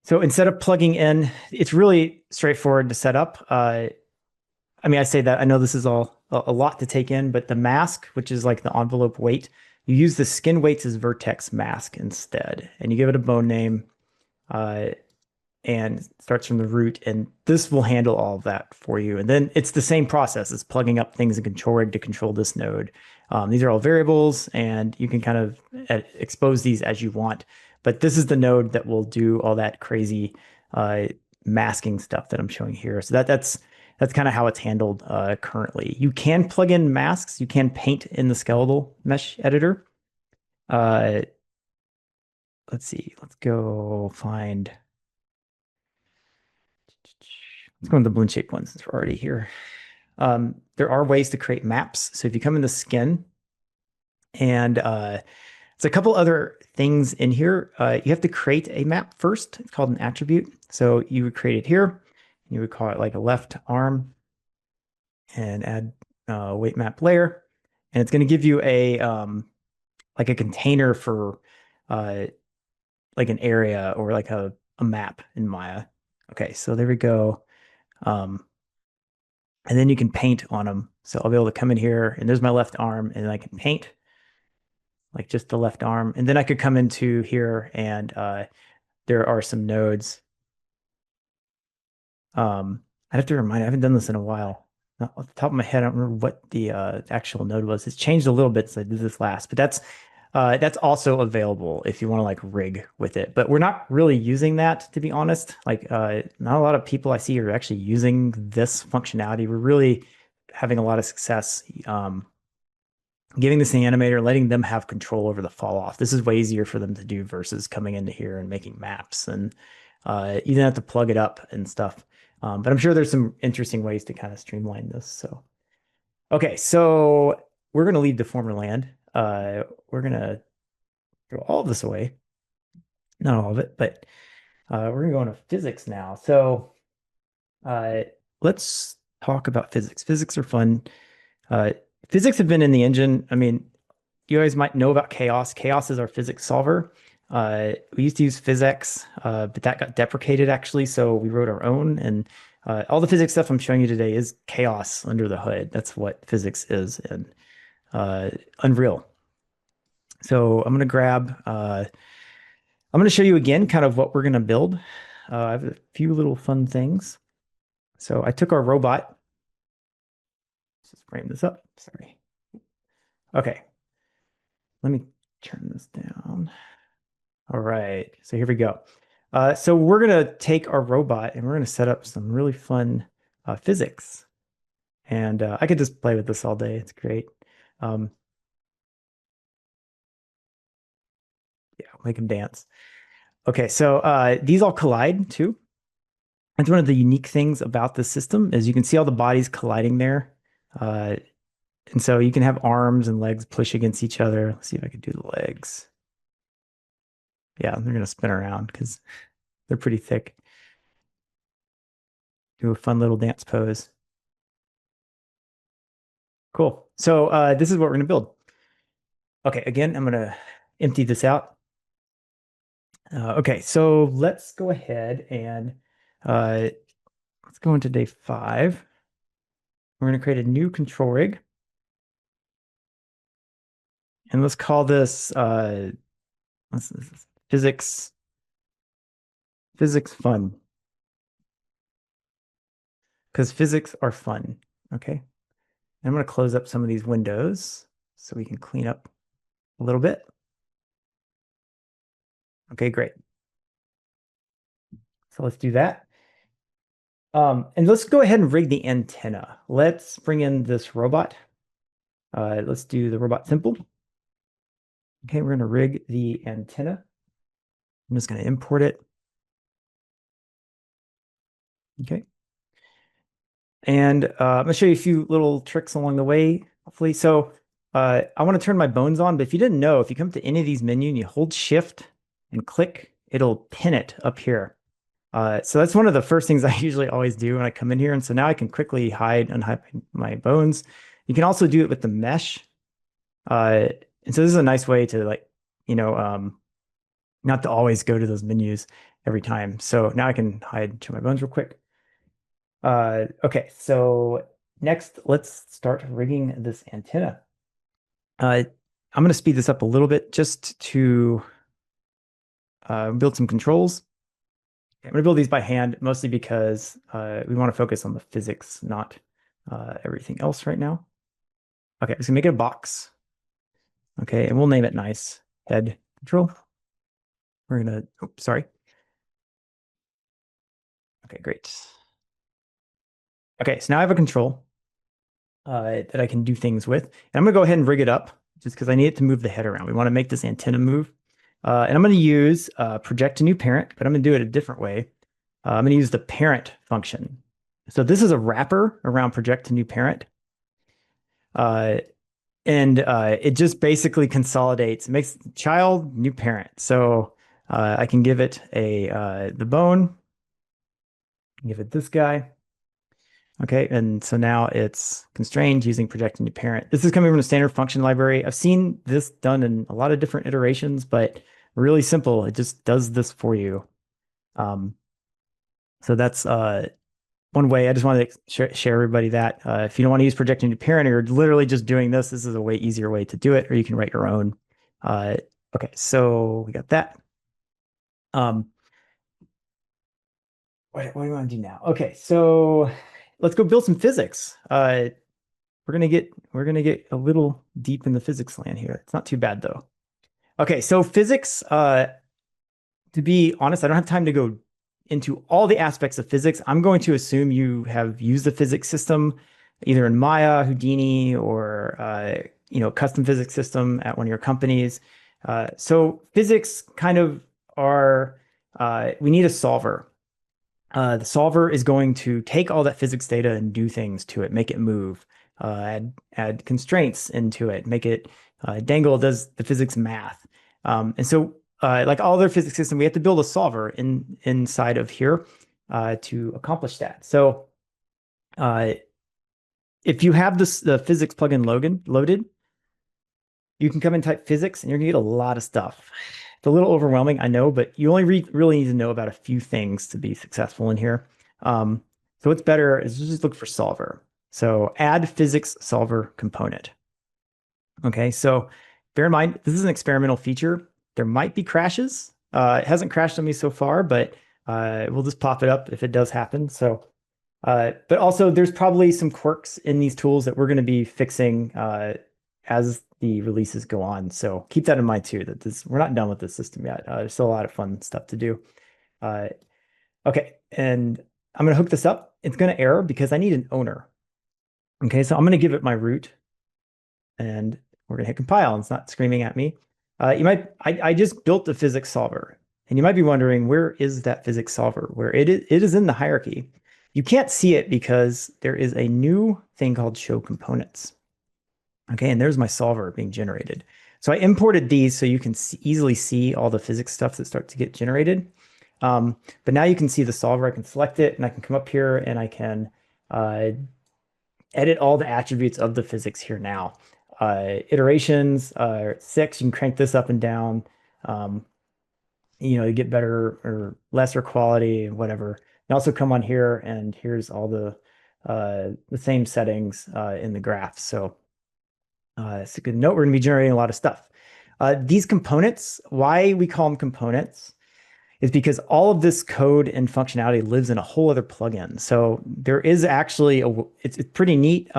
So instead of plugging in, it's really straightforward to set up. I mean, I say that, I know this is all a lot to take in, but the mask, which is like the envelope weight, you use the skin weights as vertex mask instead, and you give it a bone name, and starts from the root, and this will handle all of that for you. And then it's the same process as plugging up things in control rig to control this node. These are all variables, and you can kind of expose these as you want. But this is the node that will do all that crazy masking stuff that I'm showing here. So that's kind of how it's handled currently. You can plug in masks. You can paint in the skeletal mesh editor. Let's see. Let's go find. Let's go into the balloon shaped ones since we're already here. There are ways to create maps. So if you come in the skin, and there's a couple other things in here. You have to create a map first. It's called an attribute. So you would create it here. You would call it like a left arm and add weight map layer. And it's going to give you a like a container for like an area or like a map in Maya. Okay, so there we go. And then you can paint on them. So I'll be able to come in here, and there's my left arm, and I can paint like just the left arm. And then I could come into here, and there are some nodes. I'd have to remind, I haven't done this in a while. Off the top of my head, I don't remember what the actual node was. It's changed a little bit since I did this last, but that's also available if you want to like rig with it. But we're not really using that, to be honest. Like not a lot of people I see are actually using this functionality. We're really having a lot of success giving this animator, letting them have control over the fall off. This is way easier for them to do versus coming into here and making maps, and you don't have to plug it up and stuff. But I'm sure there's some interesting ways to kind of streamline this. So, okay, so we're going to leave Deformer land. We're going to throw all of this away. Not all of it, but we're going to go into physics now. So let's talk about physics. Physics are fun. Physics have been in the engine. I mean, you guys might know about chaos. Chaos is our physics solver. We used to use PhysX, but that got deprecated actually. So we wrote our own, and all the physics stuff I'm showing you today is chaos under the hood. That's what physics is in Unreal. So I'm going to grab, I'm going to show you again kind of what we're going to build. I have a few little fun things. So I took our robot. Let's just frame this up. Sorry. Okay. Let me turn this down. All right. So here we go. So we're going to take our robot and we're going to set up some really fun physics. And I could just play with this all day. It's great. Yeah, make them dance. Okay, so these all collide too. That's one of the unique things about the system is you can see all the bodies colliding there. And so you can have arms and legs push against each other. Let's see if I can do the legs. Yeah, they're going to spin around because they're pretty thick. Do a fun little dance pose. Cool. So this is what we're going to build. Okay, again, I'm going to empty this out. Okay, so let's go ahead and let's go into day 5. We're going to create a new control rig. And let's call this physics fun. Because physics are fun. Okay. And I'm going to close up some of these windows so we can clean up a little bit. Okay, great. So let's do that. And let's go ahead and rig the antenna. Let's bring in this robot. Let's do the robot simple. Okay, we're going to rig the antenna. I'm just going to import it. Okay. And I'm going to show you a few little tricks along the way, hopefully. So I want to turn my bones on, but if you didn't know, if you come to any of these menus and you hold shift and click, it'll pin it up here. So that's one of the first things I usually always do when I come in here. And so now I can quickly unhide my bones. You can also do it with the mesh. And so this is a nice way to not to always go to those menus every time. So now I can hide my bones real quick. Okay, so next let's start rigging this antenna. I'm going to speed this up a little bit just to build some controls. I'm going to build these by hand, mostly because we want to focus on the physics, not everything else right now. Okay, I'm just going to make it a box. Okay, and we'll name it nice. Head control. We're going to, oh, sorry. Okay, great. Okay, so now I have a control that I can do things with. And I'm going to go ahead and rig it up just because I need it to move the head around. We want to make this antenna move. And I'm going to use project to new parent, but I'm going to do it a different way. I'm going to use the parent function. So this is a wrapper around project to new parent. And it just basically consolidates, it makes child new parent. So I can give it the bone, give it this guy. Okay, and so now it's constrained using project to new parent. This is coming from the standard function library. I've seen this done in a lot of different iterations, but really simple. It just does this for you. So that's one way. I just wanted to share everybody that if you don't want to use project to new parent, or you're literally just doing this, this is a way easier way to do it, or you can write your own. Okay, so we got that. What do we want to do now? Okay, so let's go build some physics. We're gonna get a little deep in the physics land here. It's not too bad though. Okay, so physics, to be honest, I don't have time to go into all the aspects of physics. I'm going to assume you have used the physics system either in Maya, Houdini, or custom physics system at one of your companies. So physics kind of are, we need a solver. The solver is going to take all that physics data and do things to it, make it move, add constraints into it, make it Dangle does the physics math. And so like all other physics system, we have to build a solver inside of here to accomplish that. So if you have the physics plugin loaded, you can come and type physics and you're gonna get a lot of stuff. It's a little overwhelming, I know, but you only really need to know about a few things to be successful in here. So what's better is just look for solver. So add physics solver component. Okay, so bear in mind, this is an experimental feature. There might be crashes. It hasn't crashed on me so far, but we'll just pop it up if it does happen. So, but also there's probably some quirks in these tools that we're going to be fixing as the releases go on. So keep that in mind too, that we're not done with this system yet. There's still a lot of fun stuff to do. Okay, and I'm going to hook this up. It's going to error because I need an owner. Okay, so I'm going to give it my root, and we're going to hit compile, and it's not screaming at me. I just built the physics solver, and you might be wondering, where is that physics solver? Where it is in the hierarchy. You can't see it because there is a new thing called show components. Okay, and there's my solver being generated. So I imported these so you can easily see all the physics stuff that starts to get generated. But now you can see the solver. I can select it, and I can come up here, and I can edit all the attributes of the physics here now. Iterations 6, you can crank this up and down, to get better or lesser quality and whatever. You also come on here, and here's all the same settings in the graph. So it's a good note. We're going to be generating a lot of stuff. These components, why we call them components, is because all of this code and functionality lives in a whole other plugin. So there is actually it's pretty neat.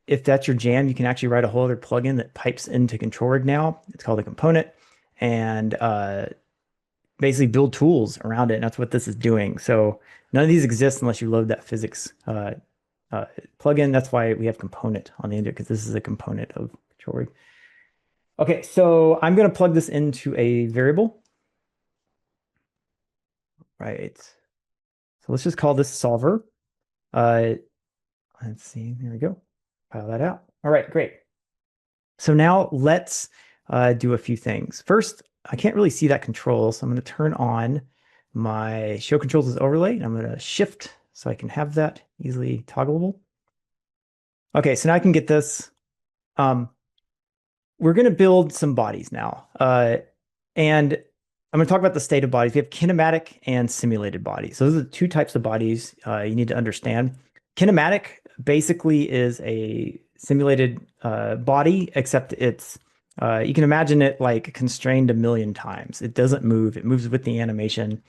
If that's your jam, you can actually write a whole other plugin that pipes into control rig now. It's called a component, and basically build tools around it. And that's what this is doing. So none of these exist unless you load that physics plugin. That's why we have component on the end, because this is a component of control rig. Okay, so I'm going to plug this into a variable. Right. So let's just call this solver. Let's see. There we go. File that out. All right, great. So now let's do a few things. First, I can't really see that control, so I'm going to turn on my show controls as overlay, and I'm going to shift so I can have that easily toggleable. Okay, so now I can get this. We're going to build some bodies now. And I'm going to talk about the state of bodies. We have kinematic and simulated bodies. Those are the two types of bodies you need to understand. Kinematic basically is a simulated body, except it's you can imagine it like constrained 1,000,000 times. It doesn't move. It moves with the animation.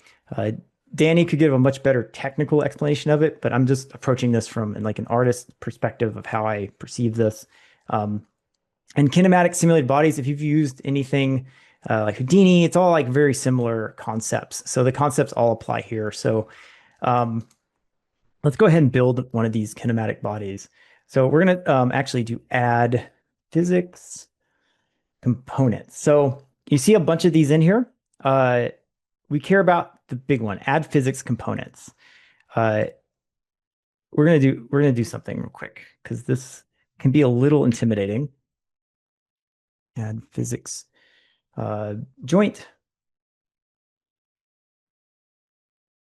Danny could give a much better technical explanation of it, but I'm just approaching this from like an artist perspective of how I perceive this. And kinematic simulated bodies, if you've used anything like Houdini, it's all like very similar concepts. So the concepts all apply here. So let's go ahead and build one of these kinematic bodies. So we're going to actually do add physics components. So you see a bunch of these in here. We care about the big one, add physics components. We're going to do something real quick because this can be a little intimidating. Add physics joint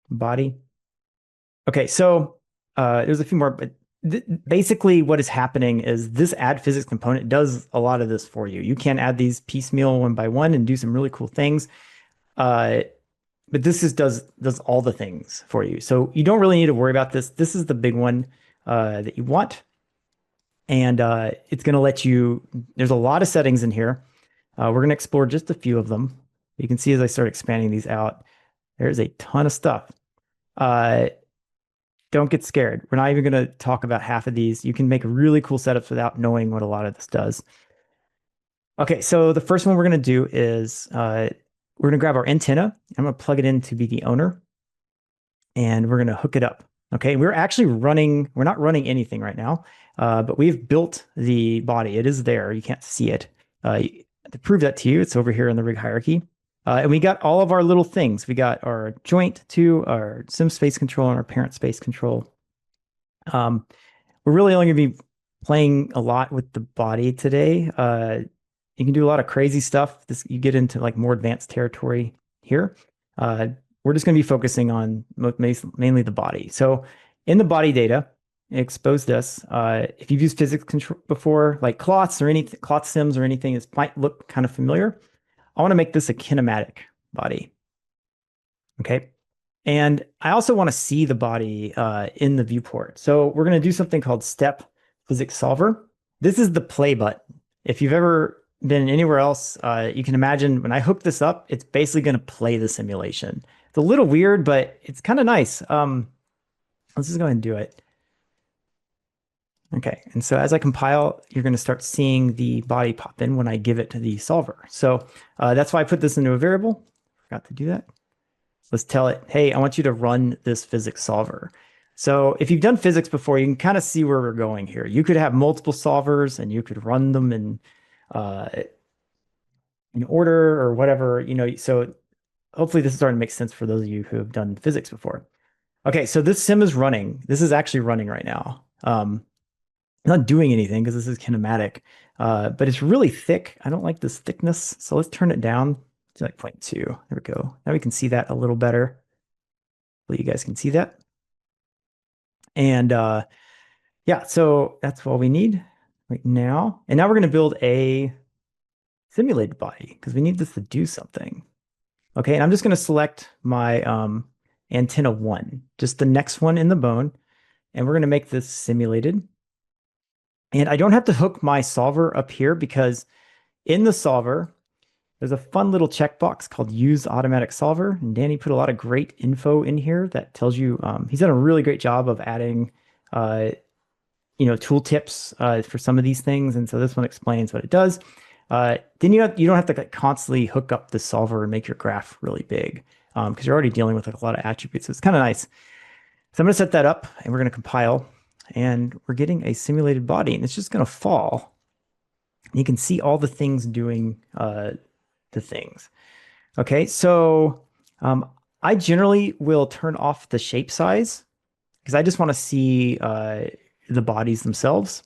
body. Okay, so there's a few more, but basically what is happening is this add physics component does a lot of this for you. You can add these piecemeal one by one and do some really cool things. But this does all the things for you. So you don't really need to worry about this. This is the big one that you want. And it's going to let you, there's a lot of settings in here. We're going to explore just a few of them. You can see as I start expanding these out, there's a ton of stuff. Don't get scared. We're not even going to talk about half of these. You can make really cool setups without knowing what a lot of this does. Okay, so the first one we're going to do is we're going to grab our antenna. I'm going to plug it in to be the owner, and we're going to hook it up. Okay, we're not running anything right now, but we've built the body. It is there. You can't see it. To prove that to you, it's over here in the rig hierarchy. And we got all of our little things. We got our joint too, our sim space control, and our parent space control. We're really only going to be playing a lot with the body today. You can do a lot of crazy stuff. You get into like more advanced territory here. We're just going to be focusing on mainly the body. So in the body data, it exposed this. If you've used physics control before, like cloths or anything, cloth sims or anything, it might look kind of familiar. I want to make this a kinematic body. Okay. And I also want to see the body in the viewport. So we're going to do something called step physics solver. This is the play button. If you've ever been anywhere else, you can imagine when I hook this up, it's basically going to play the simulation. It's a little weird, but it's kind of nice. Let's just go ahead and do it. Okay, and so as I compile, you're going to start seeing the body pop in when I give it to the solver. So that's why I put this into a variable. Forgot to do that. Let's tell it, hey, I want you to run this physics solver. So if you've done physics before, you can kind of see where we're going here. You could have multiple solvers and you could run them in order or whatever, so hopefully this is starting to make sense for those of you who have done physics before. Okay, so this sim is running. This is actually running right now. Not doing anything because this is kinematic, but it's really thick. I don't like this thickness, so let's turn it down to like 0.2. There we go. Now we can see that a little better. Hopefully you guys can see that. And yeah, so that's all we need right now. And now we're going to build a simulated body because we need this to do something. Okay, and I'm just going to select my antenna 1, just the next one in the bone, and we're going to make this simulated. And I don't have to hook my solver up here because in the solver, there's a fun little checkbox called Use Automatic Solver. And Danny put a lot of great info in here that tells you, he's done a really great job of adding, tooltips for some of these things. And so this one explains what it does. Then you don't have to like, constantly hook up the solver and make your graph really big because you're already dealing with like, a lot of attributes. So it's kind of nice. So I'm going to set that up and we're going to compile. And we're getting a simulated body, and it's just going to fall. You can see all the things doing the things. Okay, so I generally will turn off the shape size because I just want to see the bodies themselves.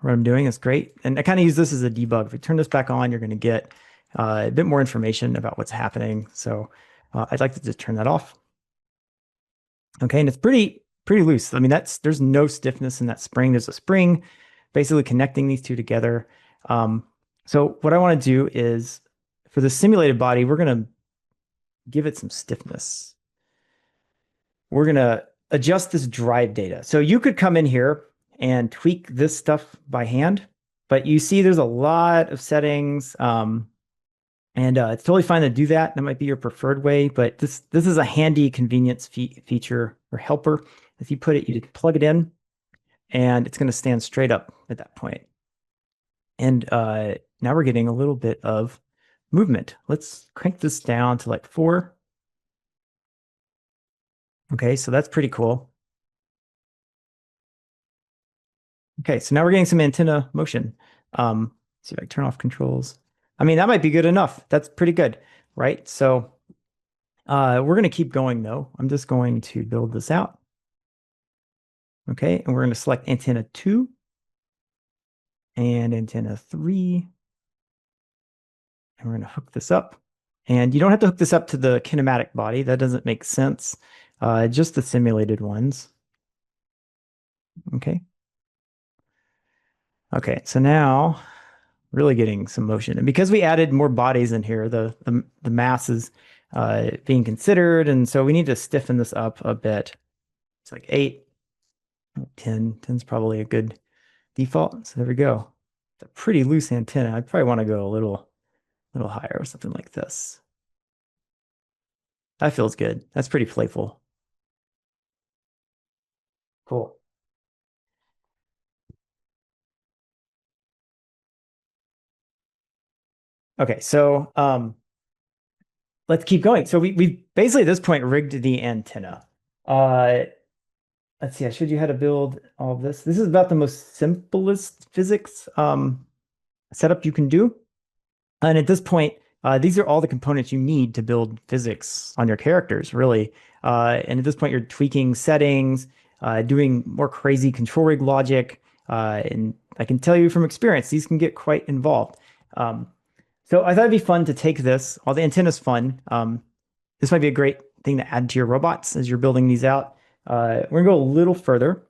What I'm doing is great. And I kind of use this as a debug. If we turn this back on, you're going to get a bit more information about what's happening. So I'd like to just turn that off. Okay, and it's pretty loose. I mean, there's no stiffness in that spring. There's a spring basically connecting these two together. So what I want to do is for the simulated body, we're going to give it some stiffness. We're going to adjust this drive data. So you could come in here and tweak this stuff by hand, but you see there's a lot of settings. And it's totally fine to do that. That might be your preferred way, but this is a handy convenience feature or helper. If you put it, you plug it in, and it's going to stand straight up at that point. And now we're getting a little bit of movement. Let's crank this down to like 4. Okay, so that's pretty cool. Okay, so now we're getting some antenna motion. See if I can turn off controls. I mean, that might be good enough. That's pretty good, right? So we're going to keep going though. I'm just going to build this out. Okay, and we're going to select antenna 2 and antenna 3. And we're going to hook this up. And you don't have to hook this up to the kinematic body. That doesn't make sense. Just the simulated ones. Okay. Okay, so now really getting some motion. And because we added more bodies in here, the mass is being considered. And so we need to stiffen this up a bit. It's like 8, 10. 10 is probably a good default. So there we go. It's a pretty loose antenna. I'd probably want to go a little higher or something like this. That feels good. That's pretty playful. Cool. Okay, so let's keep going. So we basically at this point rigged the antenna. let's see, I showed you how to build all of this. This is about the most simplest physics setup you can do. And at this point, these are all the components you need to build physics on your characters, really. And at this point, you're tweaking settings, doing more crazy control rig logic. And I can tell you from experience, these can get quite involved. So I thought it'd be fun to take this. All the antenna's fun. This might be a great thing to add to your robots as you're building these out. We're going to go a little further,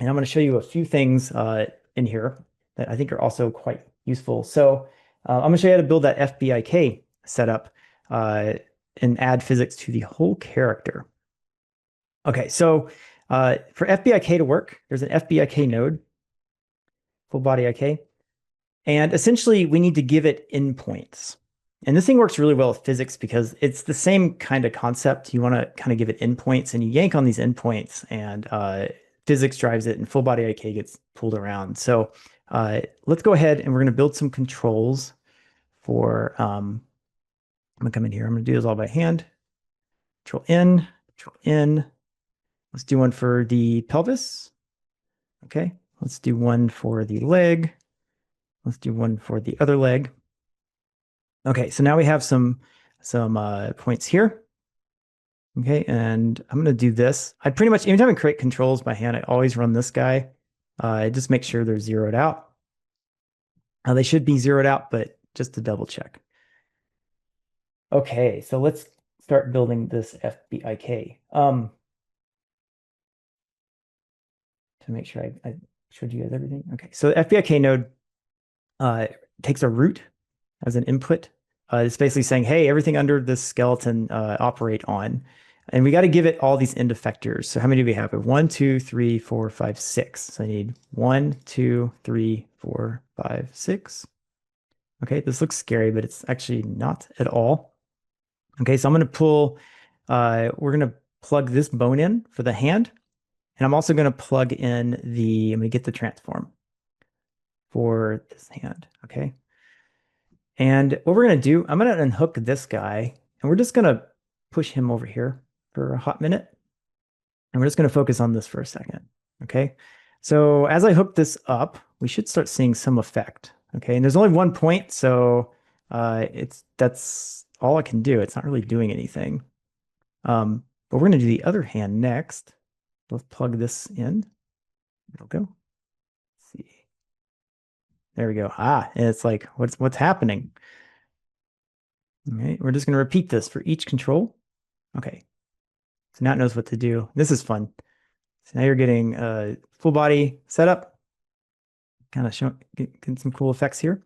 and I'm going to show you a few things in here that I think are also quite useful. So I'm going to show you how to build that FBIK setup and add physics to the whole character. Okay, so for FBIK to work, there's an FBIK node, full body IK, and essentially we need to give it endpoints. And this thing works really well with physics because it's the same kind of concept. You want to kind of give it endpoints, and you yank on these endpoints, and physics drives it, and full body IK gets pulled around. So let's go ahead and we're going to build some controls for, I'm going to come in here. I'm going to do this all by hand. Control N, Control N. Let's do one for the pelvis. Okay. Let's do one for the leg. Let's do one for the other leg. Okay, so now we have some points here. Okay, and I'm going to do this. I pretty much, anytime I create controls by hand, I always run this guy. Just make sure they're zeroed out. They should be zeroed out, but just to double check. Okay, so let's start building this FBIK. To make sure I showed you guys everything. Okay, so the FBIK node takes a root as an input. It's basically saying, hey, everything under this skeleton operate on. And we got to give it all these end effectors. So how many do we have? 1, 2, 3, 4, 5, 6. So I need 1, 2, 3, 4, 5, 6. Okay, this looks scary, but it's actually not at all. Okay, so I'm going to pull, we're going to plug this bone in for the hand. And I'm also going to plug in the, I'm going to get the transform for this hand. Okay. And what we're going to do, I'm going to unhook this guy, and we're just going to push him over here for a hot minute. And we're just going to focus on this for a second. Okay. So as I hook this up, we should start seeing some effect. Okay. And there's only one point. So that's all I can do. It's not really doing anything. But we're going to do the other hand next. Let's plug this in. It'll go. Let's see. There we go. Ah, and it's like, what's happening? Okay, we're just going to repeat this for each control. Okay. So now it knows what to do. This is fun. So now you're getting a full body setup. Kind of getting some cool effects here.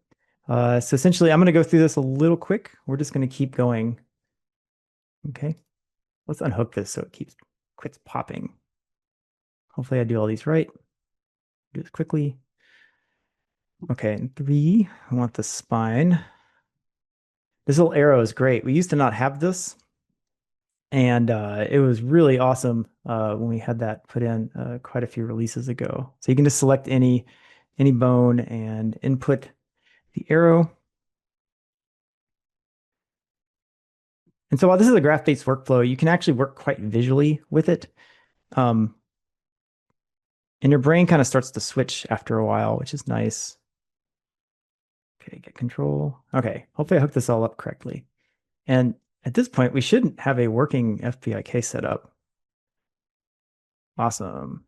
So essentially, I'm going to go through this a little quick. We're just going to keep going. Okay. Let's unhook this so it quits popping. Hopefully I do all these right. Do this quickly. Okay, and 3, I want the spine. This little arrow is great. We used to not have this, and it was really awesome when we had that put in quite a few releases ago. So you can just select any bone and input the arrow. And so while this is a graph-based workflow, you can actually work quite visually with it. And your brain kind of starts to switch after a while, which is nice. Okay, get control. Okay, hopefully I hooked this all up correctly. And at this point, we should have a working FBIK setup. Awesome.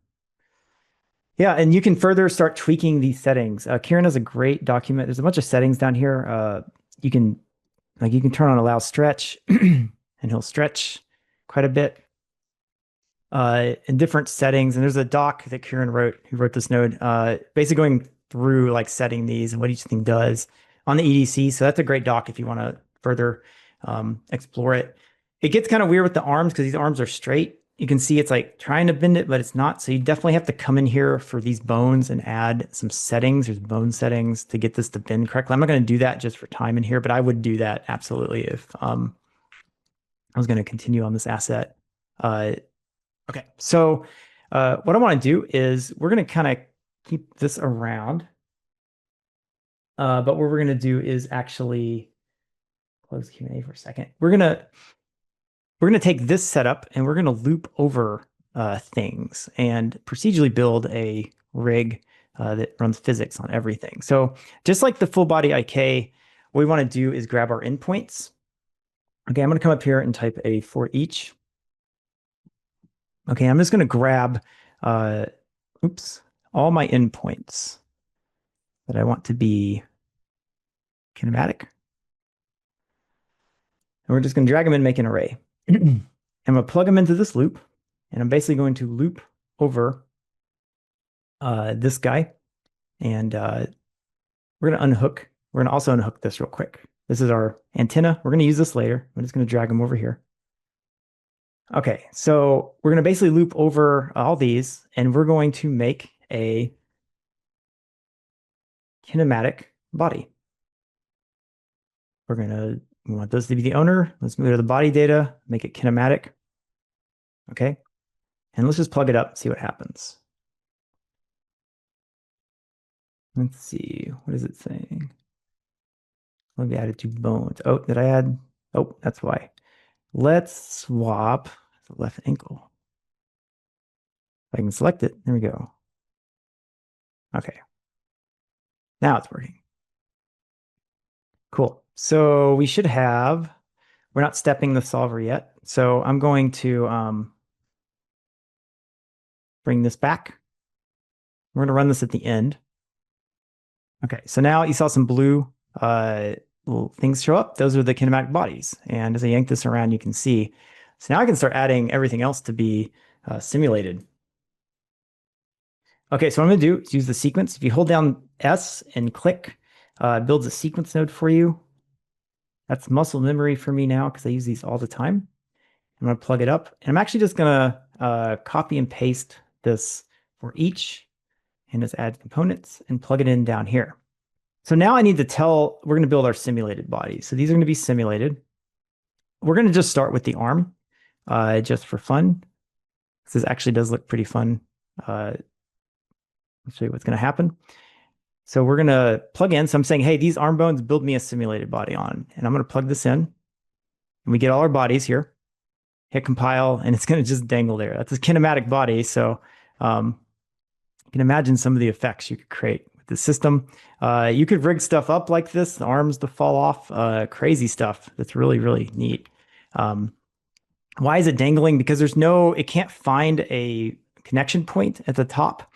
Yeah, and you can further start tweaking these settings. Kieran has a great document. There's a bunch of settings down here. You can turn on allow stretch, and he'll stretch quite a bit in different settings. And there's a doc that Kieran wrote, who wrote this node, basically going through like setting these and what each thing does on the EDC. So that's a great doc if you want to further explore it. It gets kind of weird with the arms because these arms are straight. You can see it's like trying to bend it, but it's not. So you definitely have to come in here for these bones and add some settings. There's bone settings to get this to bend correctly. I'm not going to do that just for time in here, but I would do that absolutely if I was going to continue on this asset. Okay, so what I want to do is we're going to kind of keep this around. But what we're going to do is actually close Q&A for a second. We're going to take this setup and we're going to loop over things and procedurally build a rig that runs physics on everything. So just like the full body IK, what we want to do is grab our endpoints. Okay, I'm going to come up here and type a for each. Okay, I'm just going to grab, all my endpoints that I want to be kinematic. And we're just going to drag them in and make an array. I'm going to plug them into this loop, and I'm basically going to loop over this guy, and we're going to unhook. We're going to also unhook this real quick. This is our antenna. We're going to use this later. I'm just going to drag them over here. Okay, so we're going to basically loop over all these, and we're going to make a kinematic body. We want those to be the owner. Let's move to the body data, make it kinematic. Okay, and let's just plug it up and see what happens. Let's see, what is it saying? Let me add it to bones. Oh, did I add? Oh, that's why. Let's swap the left ankle. If I can select it, there we go. Okay. Now it's working. Cool. So we should have, we're not stepping the solver yet. So I'm going to bring this back. We're going to run this at the end. Okay, so now you saw some blue little things show up. Those are the kinematic bodies. And as I yank this around, you can see. So now I can start adding everything else to be simulated. Okay, so what I'm going to do is use the sequence. If you hold down S and click, it builds a sequence node for you. That's muscle memory for me now because I use these all the time. I'm going to plug it up. And I'm actually just going to copy and paste this for each and just add components and plug it in down here. So now I need to tell, we're going to build our simulated bodies. So these are going to be simulated. We're going to just start with the arm just for fun. This actually does look pretty fun. I'll show you what's going to happen. So we're going to plug in. So I'm saying, hey, these arm bones, build me a simulated body on. And I'm going to plug this in. And we get all our bodies here. Hit compile, and it's going to just dangle there. That's a kinematic body. So you can imagine some of the effects you could create with the system. You could rig stuff up like this, the arms to fall off, crazy stuff. That's really, really neat. Why is it dangling? Because there's no, it can't find a connection point at the top.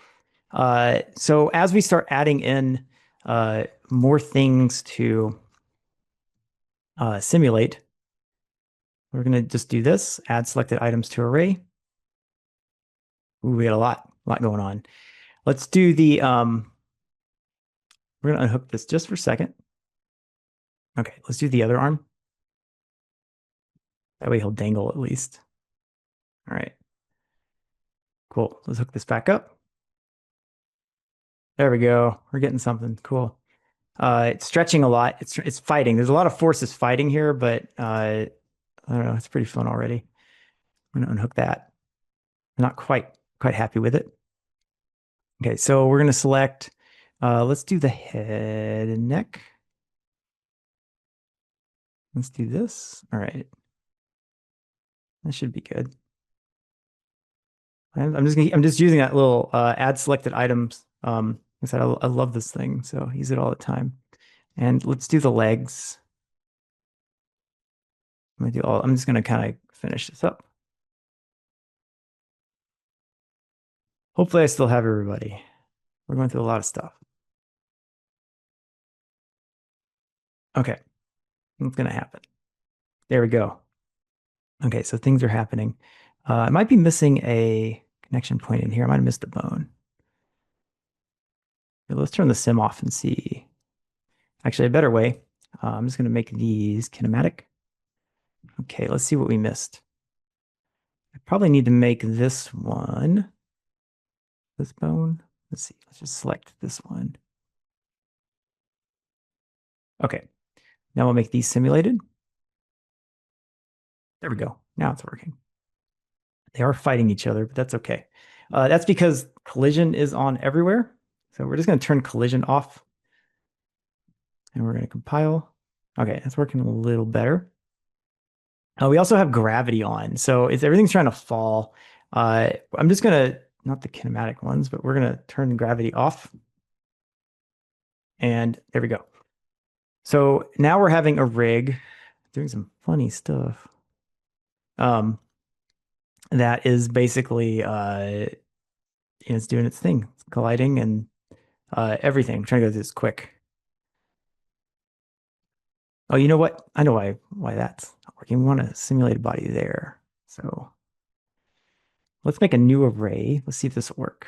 So as we start adding in more things to simulate, we're going to just do this, add selected items to array. Ooh, we got a lot going on. Let's do the, we're going to unhook this just for a second. Okay, let's do the other arm. That way he'll dangle at least. All right. Cool. Let's hook this back up. There we go. We're getting something cool. It's stretching a lot. It's fighting. There's a lot of forces fighting here, but I don't know. It's pretty fun already. I'm going to unhook that. I'm not quite happy with it. Okay, so we're going to select, let's do the head and neck. Let's do this. All right. That should be good. I'm just using that little add selected items. I said I love this thing, so I use it all the time. And let's do the legs. I'm just gonna kind of finish this up. Hopefully I still have everybody. We're going through a lot of stuff. Okay, what's gonna happen? There we go. Okay, so things are happening. I might be missing a connection point in here. I might have missed a bone. Okay, let's turn the sim off and see. Actually, a better way. I'm just gonna make these kinematic. Okay, let's see what we missed. I probably need to make this one, this bone. Let's see, let's just select this one. Okay, now we'll make these simulated. There we go. Now it's working. They are fighting each other, but that's okay. That's because collision is on everywhere. So we're just going to turn collision off. And we're going to compile. Okay, that's working a little better. We also have gravity on. So everything's trying to fall. I'm just gonna, not the kinematic ones, but we're gonna turn gravity off. And there we go. So now we're having a rig doing some funny stuff. That is basically it's doing its thing. It's colliding and everything. I'm trying to go through this quick. Oh, you know what? I know why that's not working. We want to simulate a body there. So let's make a new array. Let's see if this will work.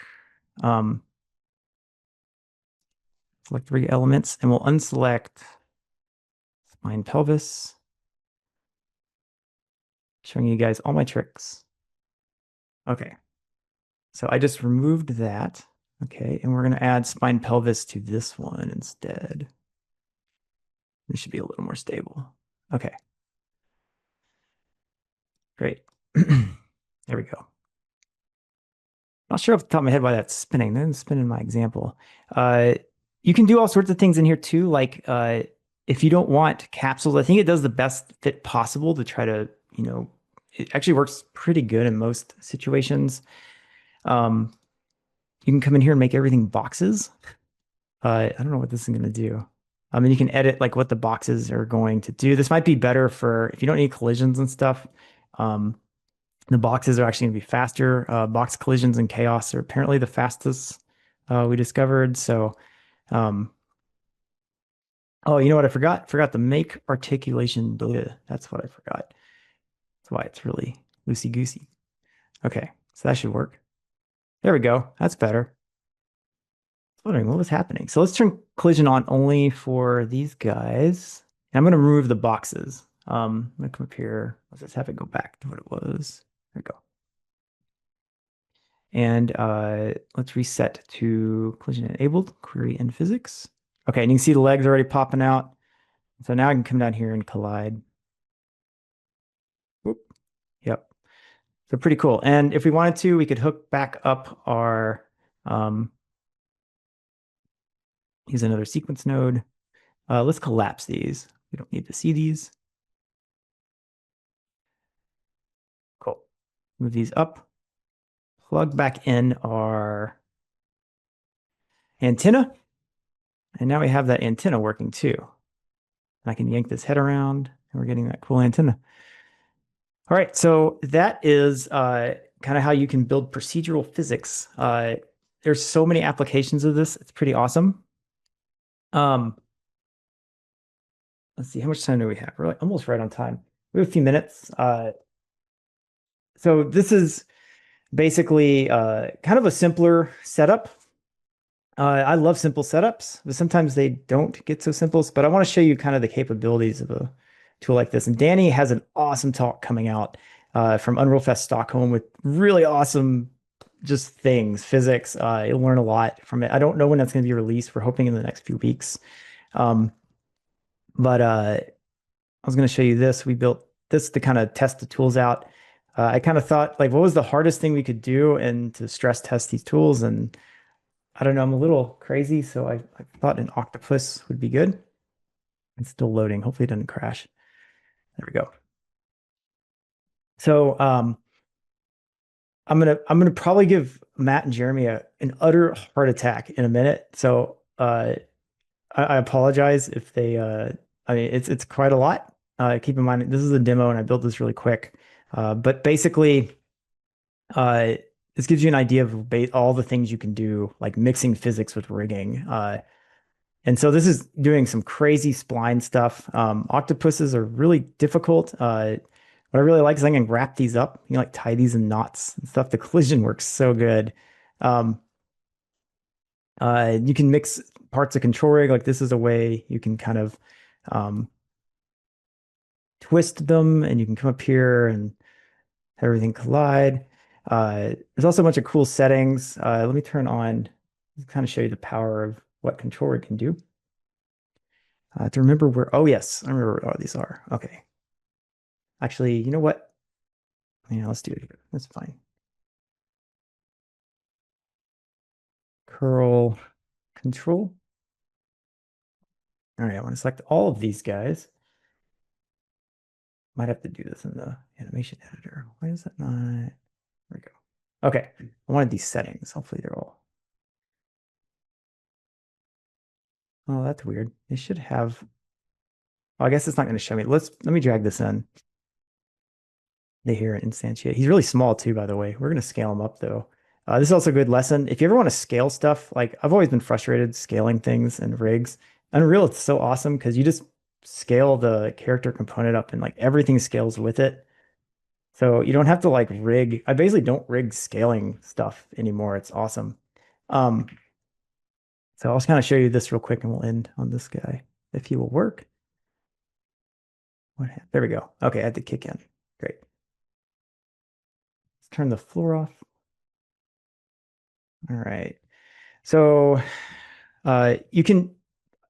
Select rig elements, and we'll unselect spine pelvis. Showing you guys all my tricks. Okay. So I just removed that. Okay, and we're going to add spine pelvis to this one instead. This should be a little more stable. Okay. Great. There we go. Not sure off the top of my head why that's spinning. That didn't spin in my example. You can do all sorts of things in here too. Like if you don't want capsules, I think it does the best fit possible to try to, it actually works pretty good in most situations. You can come in here and make everything boxes. I don't know what this is going to do. I mean, you can edit like what the boxes are going to do. This might be better for if you don't need collisions and stuff. The boxes are actually going to be faster. Box collisions and chaos are apparently the fastest we discovered. So, oh, you know what I forgot? Forgot the make articulation data. That's what I forgot. That's why it's really loosey-goosey. Okay, so that should work. There we go. That's better. I was wondering what was happening. So let's turn collision on only for these guys. And I'm going to remove the boxes. I'm going to come up here. Let's just have it go back to what it was. There we go. And let's reset to collision enabled, query in physics. Okay, and you can see the legs already popping out. So now I can come down here and collide. Whoop. Yep. So pretty cool. And if we wanted to, we could hook back up our, use another sequence node. Let's collapse these. We don't need to see these. Cool. Move these up. Plug back in our antenna. And now we have that antenna working too. I can yank this head around and we're getting that cool antenna. All right, so that is kind of how you can build procedural physics. There's so many applications of this. It's pretty awesome. Let's see, how much time do we have? We're like almost right on time. We have a few minutes. So this is basically kind of a simpler setup. I love simple setups, but sometimes they don't get so simple. But I want to show you kind of the capabilities of a tool like this. And Danny has an awesome talk coming out from Unreal Fest Stockholm with really awesome just things, physics. You'll learn a lot from it. I don't know when that's going to be released. We're hoping in the next few weeks. But I was going to show you this. We built this to kind of test the tools out. I kind of thought, like, what was the hardest thing we could do and to stress test these tools? And I don't know, I'm a little crazy, so I thought an Octopus would be good. It's still loading. Hopefully it doesn't crash. There we go. So I'm gonna probably give Matt and Jeremy an utter heart attack in a minute. So I apologize if they I mean it's quite a lot. Keep in mind this is a demo and I built this really quick. But basically this gives you an idea of all the things you can do, like mixing physics with rigging. And so this is doing some crazy spline stuff. Octopuses are really difficult. What I really like is I can wrap these up, like tie these in knots and stuff. The collision works so good. You can mix parts of control rig. Like this is a way you can kind of twist them, and you can come up here and have everything collide. There's also a bunch of cool settings. Let me turn on, kind of show you the power of what control rig can do. To remember where, oh yes, I remember where all these are. Okay. Actually, you know what? Yeah, let's do it here. That's fine. Curl control. All right, I want to select all of these guys. Might have to do this in the animation editor. Why is that not? There we go. Okay, I wanted these settings. Hopefully they're all. Oh, that's weird. They should have. Oh, I guess it's not going to show me. Let me drag this in. They hear it instantiate. He's really small too, by the way. We're going to scale him up though. This is also a good lesson. If you ever want to scale stuff, like I've always been frustrated scaling things and rigs. Unreal, it's so awesome because you just scale the character component up and like everything scales with it. So you don't have to like rig. I basically don't rig scaling stuff anymore. It's awesome. Um, so I'll just kind of show you this real quick and we'll end on this guy if he will work. There we go. Okay, I had to kick in. Great. Let's turn the floor off. All right. So you can,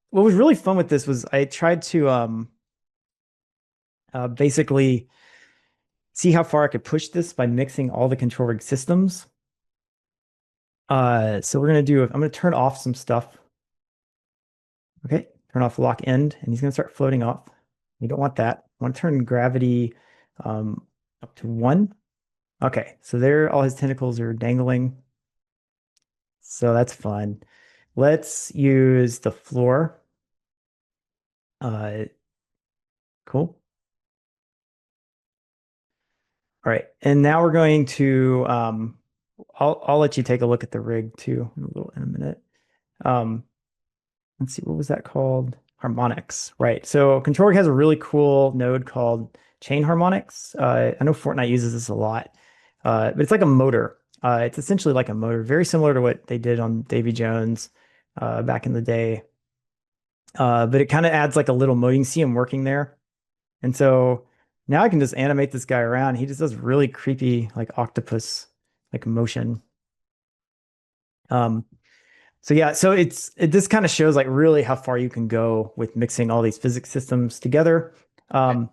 what was really fun with this was I tried to basically see how far I could push this by mixing all the control rig systems. So we're I'm gonna turn off some stuff. Okay, turn off lock end, and he's gonna start floating off. We don't want that. I want to turn gravity up to 1. Okay, so there all his tentacles are dangling. So that's fun. Let's use the floor. Cool. All right, and now we're going to I'll let you take a look at the rig too in a minute. Let's see, what was that called? Harmonics, right? So Control Rig has a really cool node called chain harmonics. I know Fortnite uses this a lot, but it's like a motor. It's essentially like a motor, very similar to what they did on Davy Jones back in the day. But it kind of adds like a little mode. You can see him working there. And so now I can just animate this guy around. He just does really creepy, like octopus, like motion. So yeah, so this kind of shows like really how far you can go with mixing all these physics systems together.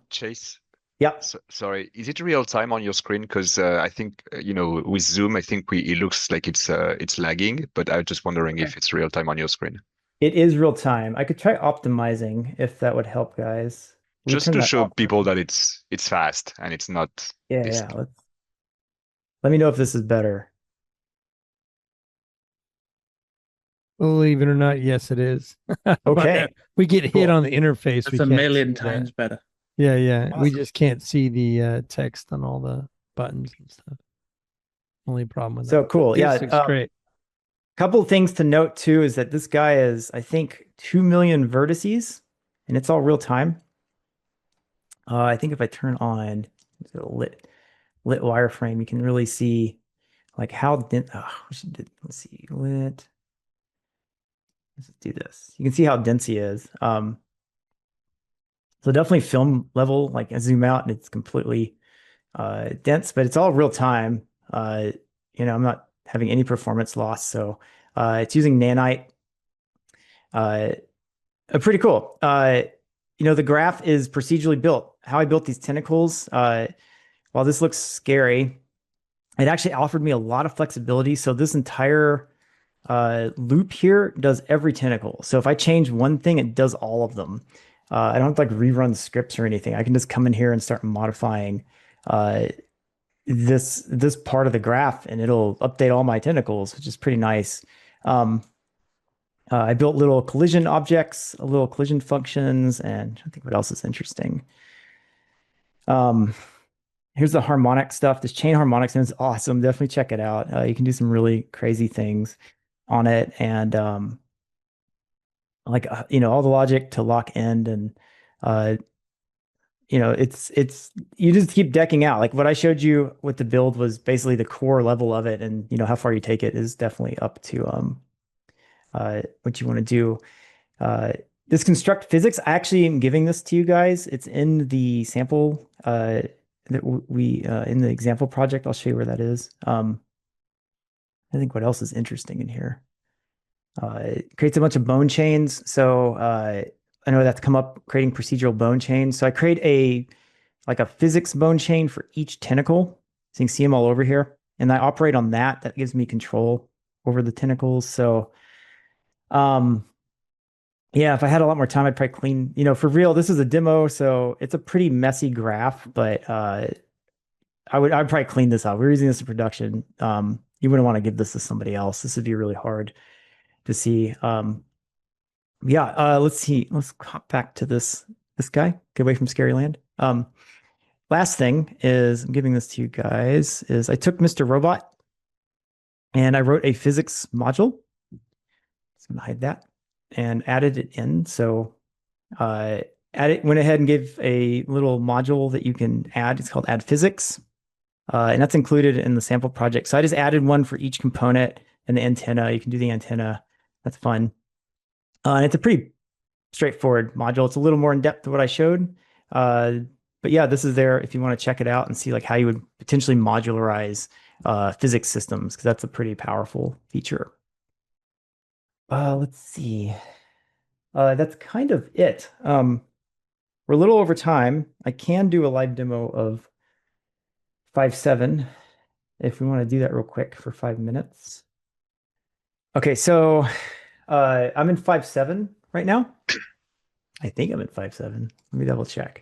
Chase. Yeah. Sorry, is it real time on your screen? Because I think with Zoom, I think it looks like it's lagging, but I was just wondering if it's real time on your screen. It is real time. I could try optimizing if that would help, guys. Just to show people that it's fast and it's not. Yeah. Let me know if this is better. Believe it or not, yes, it is. Okay. We get hit on the interface. It's a million times better. Yeah. Awesome. We just can't see the text on all the buttons and stuff. Only problem with that. So cool. Yeah. Looks great. Couple of things to note too is that this guy is, I think, 2 million vertices, and it's all real time. I think if I turn on lit wireframe, you can really see like how dense. Let's see, lit. Let's do this. You can see how dense he is. So definitely film level. Like I zoom out and it's completely dense, but it's all real time. I'm not having any performance loss, so it's using nanite. Pretty cool. The graph is procedurally built. How I built these tentacles, while this looks scary, it actually offered me a lot of flexibility. So this entire loop here does every tentacle. So if I change one thing, it does all of them. I don't have to like rerun scripts or anything. I can just come in here and start modifying this part of the graph, and it'll update all my tentacles, which is pretty nice. I built little collision objects, little collision functions, and I think what else is interesting. Here's the harmonic stuff. This chain harmonics is awesome. Definitely check it out. You can do some really crazy things on it, and all the logic to lock end, and it's you just keep decking out. Like what I showed you with the build was basically the core level of it, and how far you take it is definitely up to what you want to do. This construct physics, I actually am giving this to you guys. It's in the sample that we in the example project. I'll show you where that is. I think what else is interesting in here. It creates a bunch of bone chains. So I know that's come up creating procedural bone chains. So I create a physics bone chain for each tentacle. So you can see them all over here. And I operate on that. That gives me control over the tentacles. So yeah, if I had a lot more time, I'd probably clean, for real, this is a demo, so it's a pretty messy graph, but I'd probably clean this up. We're using this in production. You wouldn't want to give this to somebody else. This would be really hard to see. Yeah, let's see. Let's hop back to this guy. Get away from Scary Land. Last thing is, I'm giving this to you guys, is I took Mr. Robot and I wrote a physics module. Just gonna hide that and added it in. So went ahead and gave a little module that you can add. It's called Add Physics. And that's included in the sample project. So I just added one for each component and the antenna. You can do the antenna. That's fun. And it's a pretty straightforward module. It's a little more in depth than what I showed. But yeah, this is there if you want to check it out and see like how you would potentially modularize physics systems, because that's a pretty powerful feature. Let's see. That's kind of it. We're a little over time. I can do a live demo of 5.7 if we want to do that real quick for 5 minutes. Okay, so I'm in 5.7 right now. I think I'm in 5.7. Let me double check.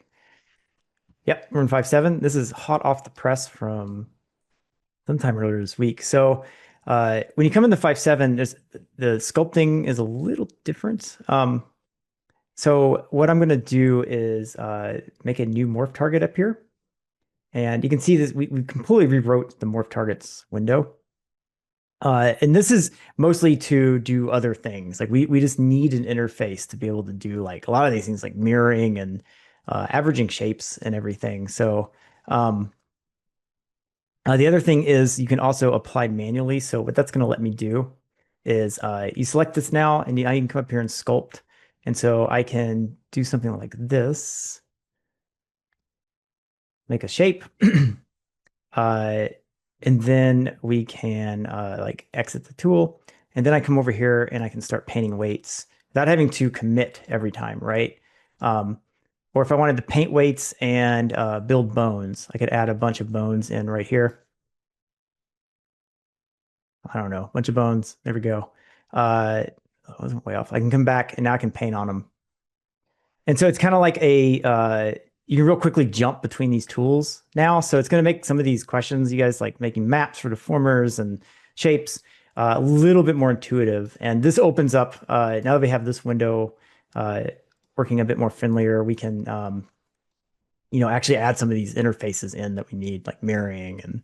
Yep, we're in 5.7. This is hot off the press from sometime earlier this week. So when you come into 5.7, the sculpting is a little different. So what I'm going to do is make a new morph target up here. And you can see this, we completely rewrote the morph targets window. And this is mostly to do other things. Like we just need an interface to be able to do like a lot of these things like mirroring and averaging shapes and everything. So the other thing is you can also apply manually. So what that's going to let me do is you select this now and now you can come up here and sculpt. And so I can do something like this, make a shape. And then we can like exit the tool. And then I come over here and I can start painting weights without having to commit every time, right? Or if I wanted to paint weights and build bones, I could add a bunch of bones in right here. I don't know, a bunch of bones. There we go. I wasn't way off. I can come back and now I can paint on them. And so it's kind of like you can real quickly jump between these tools now. So it's going to make some of these questions, you guys like making maps for deformers and shapes, a little bit more intuitive. And this opens up, now that we have this window working a bit more friendlier, we can, actually add some of these interfaces in that we need, like mirroring and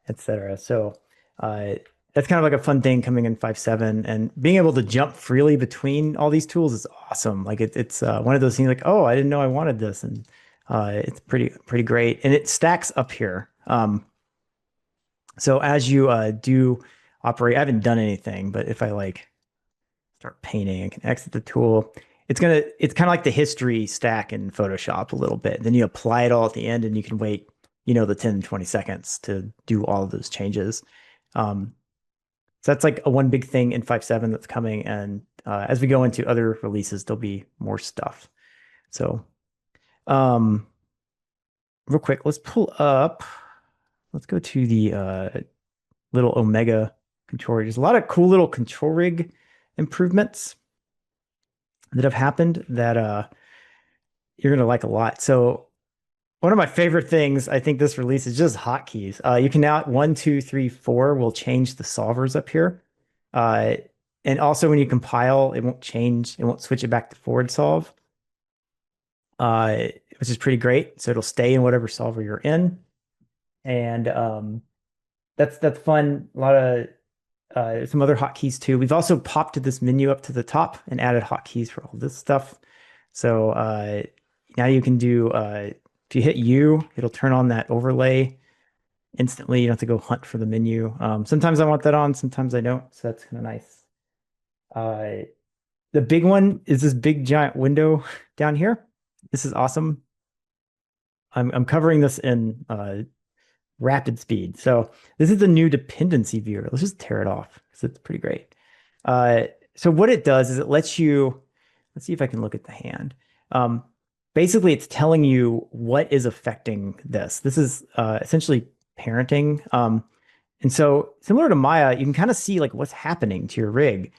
et cetera. So that's kind of like a fun thing coming in 5.7, and being able to jump freely between all these tools is awesome. Like it's one of those things like, oh, I didn't know I wanted this. And it's pretty great. And it stacks up here. So as you do operate, I haven't done anything, but if I like start painting, I can exit the tool. It's kind of like the history stack in Photoshop a little bit. Then you apply it all at the end and you can wait, the 10, 20 seconds to do all of those changes. So that's like one big thing in 5.7 that's coming. And as we go into other releases, there'll be more stuff. So real quick, let's go to the little Omega control rig. There's a lot of cool little control rig improvements that have happened that you're going to like a lot. So one of my favorite things, I think this release is just hotkeys. You can now 1, 2, 3, 4 will change the solvers up here. And also when you compile, it won't change. It won't switch it back to forward solve, which is pretty great. So it'll stay in whatever solver you're in. And that's fun. A lot of some other hotkeys too. We've also popped this menu up to the top and added hotkeys for all this stuff. So now you can do, if you hit U, it'll turn on that overlay instantly. You don't have to go hunt for the menu. Sometimes I want that on, sometimes I don't. So that's kind of nice. The big one is this big giant window down here. This is awesome. I'm covering this in rapid speed. So this is the new dependency viewer. Let's just tear it off because it's pretty great. So what it does is it lets you, let's see if I can look at the hand. Basically, it's telling you what is affecting this. This is essentially parenting. And so similar to Maya, you can kind of see like what's happening to your rig.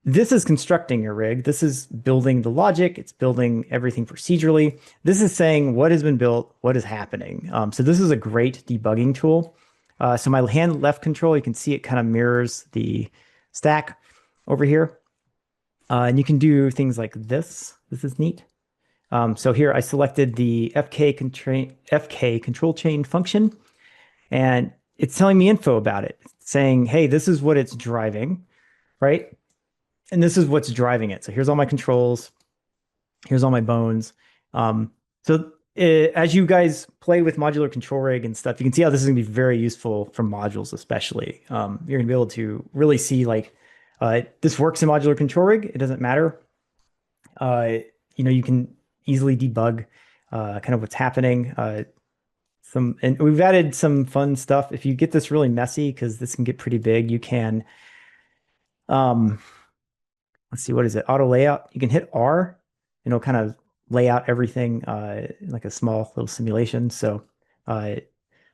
this is constructing your rig. This is building the logic. It's building everything procedurally. This is saying what has been built, what is happening. So this is a great debugging tool. So my hand left control, you can see it kind of mirrors the stack over here. And you can do things like this. This is neat. So here I selected the FK control chain function, and it's telling me info about it, saying, hey, this is what it's driving, right? And this is what's driving it. So here's all my controls. Here's all my bones. As you guys play with modular control rig and stuff, you can see how this is going to be very useful for modules, especially. You're going to be able to really see like this works in modular control rig. It doesn't matter. You can easily debug kind of what's happening. And we've added some fun stuff. If you get this really messy, because this can get pretty big, you can let's see, what is it? Auto layout. You can hit R and it'll kind of lay out everything like a small little simulation. So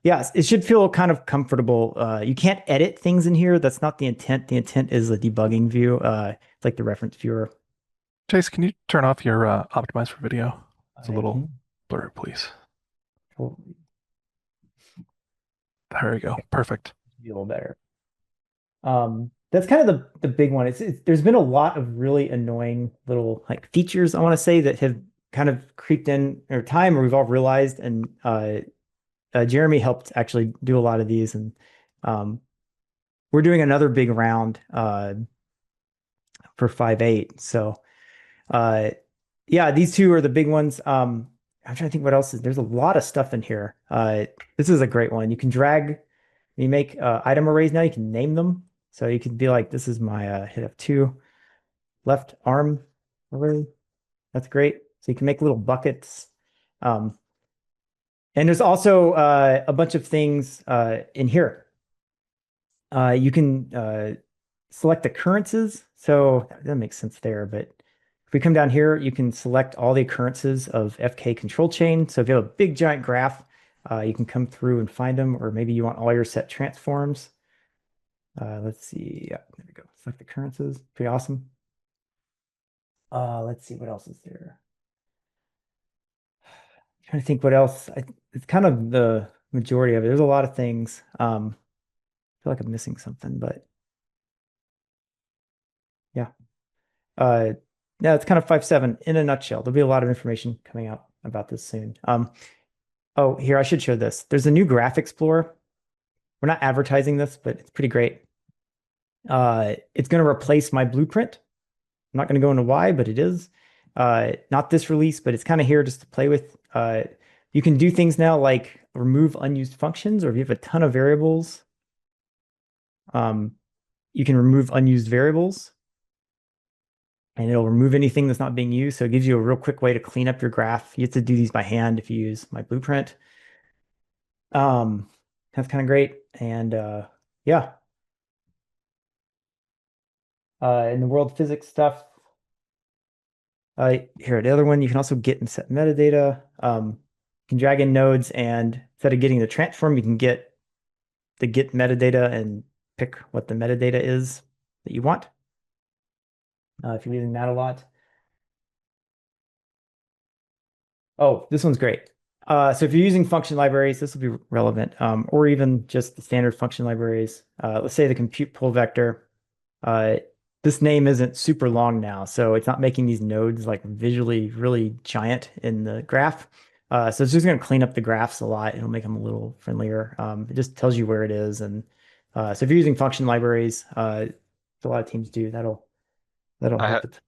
yeah, it should feel kind of comfortable. You can't edit things in here. That's not the intent. The intent is the debugging view, like the reference viewer. Chase, can you turn off your optimize for video? It's a little blurry, please. There we go. Perfect. Be a little better. That's kind of the big one. There's been a lot of really annoying little like features, I want to say, that have kind of creeped in over time, or we've all realized. And Jeremy helped actually do a lot of these, and we're doing another big round for 5.8. So yeah, these two are the big ones. I'm trying to think what else is. There's a lot of stuff in here. This is a great one. You can drag. You make item arrays now. You can name them. So you could be like, this is my hit F2 left arm array. That's great. So you can make little buckets. And there's also a bunch of things in here. You can select occurrences. So that makes sense there. But if we come down here, you can select all the occurrences of FK control chain. So if you have a big giant graph, you can come through and find them, or maybe you want all your set transforms. Let's see. Yeah, there we go. Select occurrences. Pretty awesome. Let's see, what else is there? I'm trying to think what else. It's kind of the majority of it. There's a lot of things. I feel like I'm missing something, but yeah. Yeah, it's kind of 5.7 in a nutshell. There'll be a lot of information coming out about this soon. Oh, here, I should show this. There's a new Graph Explorer. We're not advertising this, but it's pretty great. It's going to replace my blueprint. I'm not going to go into why, but it is. Not this release, but it's kind of here just to play with. You can do things now like remove unused functions, or if you have a ton of variables, you can remove unused variables, and it'll remove anything that's not being used. So it gives you a real quick way to clean up your graph. You have to do these by hand if you use my blueprint. That's kind of great. And yeah. In the world physics stuff, here, the other one, you can also get and set metadata. You can drag in nodes, and instead of getting the transform, you can get the get metadata and pick what the metadata is that you want. If you're using that a lot. Oh, this one's great. So if you're using function libraries, this will be relevant, or even just the standard function libraries. Let's say the compute pull vector. This name isn't super long now, so it's not making these nodes like visually really giant in the graph. So it's just going to clean up the graphs a lot. It'll make them a little friendlier. It just tells you where it is. And so if you're using function libraries, a lot of teams do, that'll help it.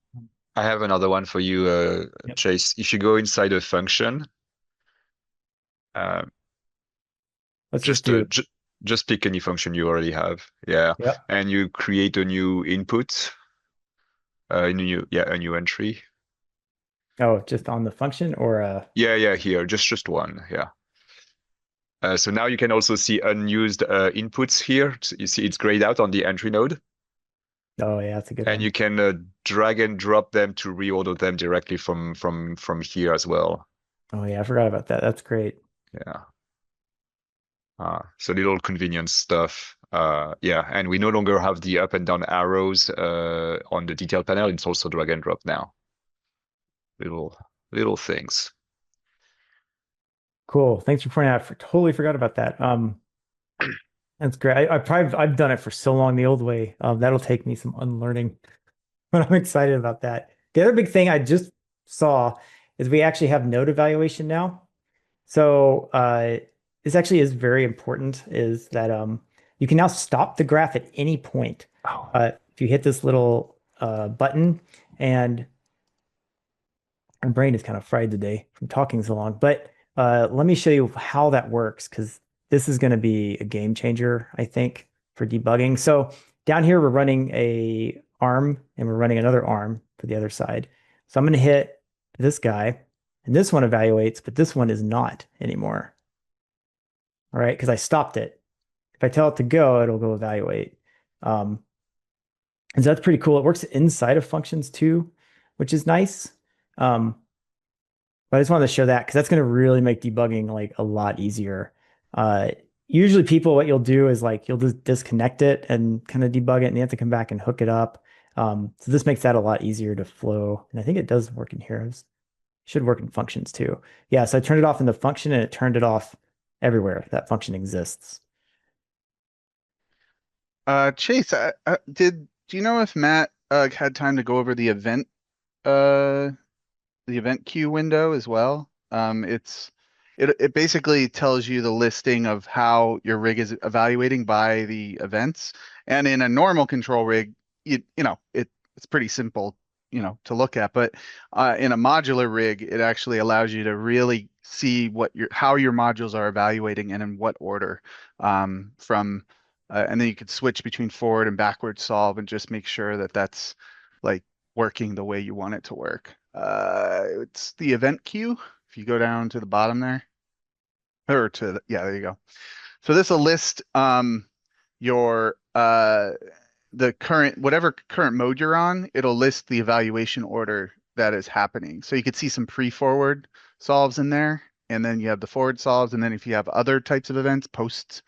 I have another one for you, Yep. Chase. If you go inside a function, Let's just do just pick any function you already have. Yeah. Yep. And you create a new input, a new entry. Oh, just on the function, or Yeah, here, just one. Yeah. So now you can also see unused inputs here. So you see it's grayed out on the entry node. Oh yeah, that's a good one. And you can drag and drop them to reorder them directly from here as well. Oh yeah, I forgot about that. That's great. Yeah. So little convenience stuff. Yeah, and we no longer have the up and down arrows on the detail panel. It's also drag and drop now. Little things. Cool. Thanks for pointing out. Totally forgot about that. That's great. I've done it for so long the old way. That'll take me some unlearning, but I'm excited about that. The other big thing I just saw is we actually have node evaluation now. So this actually is very important, is that you can now stop the graph at any point. If you hit this little button, and my brain is kind of fried today from talking so long, but let me show you how that works, because this is going to be a game changer, I think, for debugging. So down here, we're running a arm and we're running another arm for the other side. So I'm going to hit this guy, and this one evaluates, but this one is not anymore. All right, because I stopped it. If I tell it to go, it'll go evaluate. And so that's pretty cool. It works inside of functions too, which is nice. But I just wanted to show that because that's going to really make debugging like a lot easier. Usually people, what you'll do is like you'll just disconnect it and kind of debug it, and you have to come back and hook it up. So this makes that a lot easier to flow. And I think it does work in here. It should work in functions too. Yeah, so I turned it off in the function and it turned it off everywhere that function exists. Chase, do you know if Matt had time to go over the event queue window as well? It basically tells you the listing of how your rig is evaluating by the events. And in a normal control rig, it's pretty simple, to look at. But in a modular rig, it actually allows you to really see how your modules are evaluating and in what order. And then you could switch between forward and backward solve and just make sure that that's like working the way you want it to work. It's the event queue. If you go down to the bottom there, yeah, there you go. So this will list your whatever current mode you're on. It'll list the evaluation order that is happening. So you could see some pre-forward solves in there, and then you have the forward solves, and then if you have other types of events, post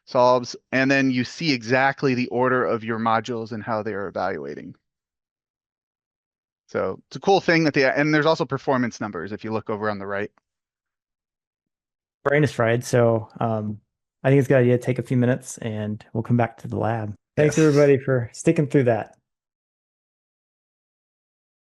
solves, and then you see exactly the order of your modules and how they are evaluating. So it's a cool thing and there's also performance numbers if you look over on the right. Brain is fried, so I think it's a good idea to take a few minutes and we'll come back to the lab. Thanks everybody for sticking through that.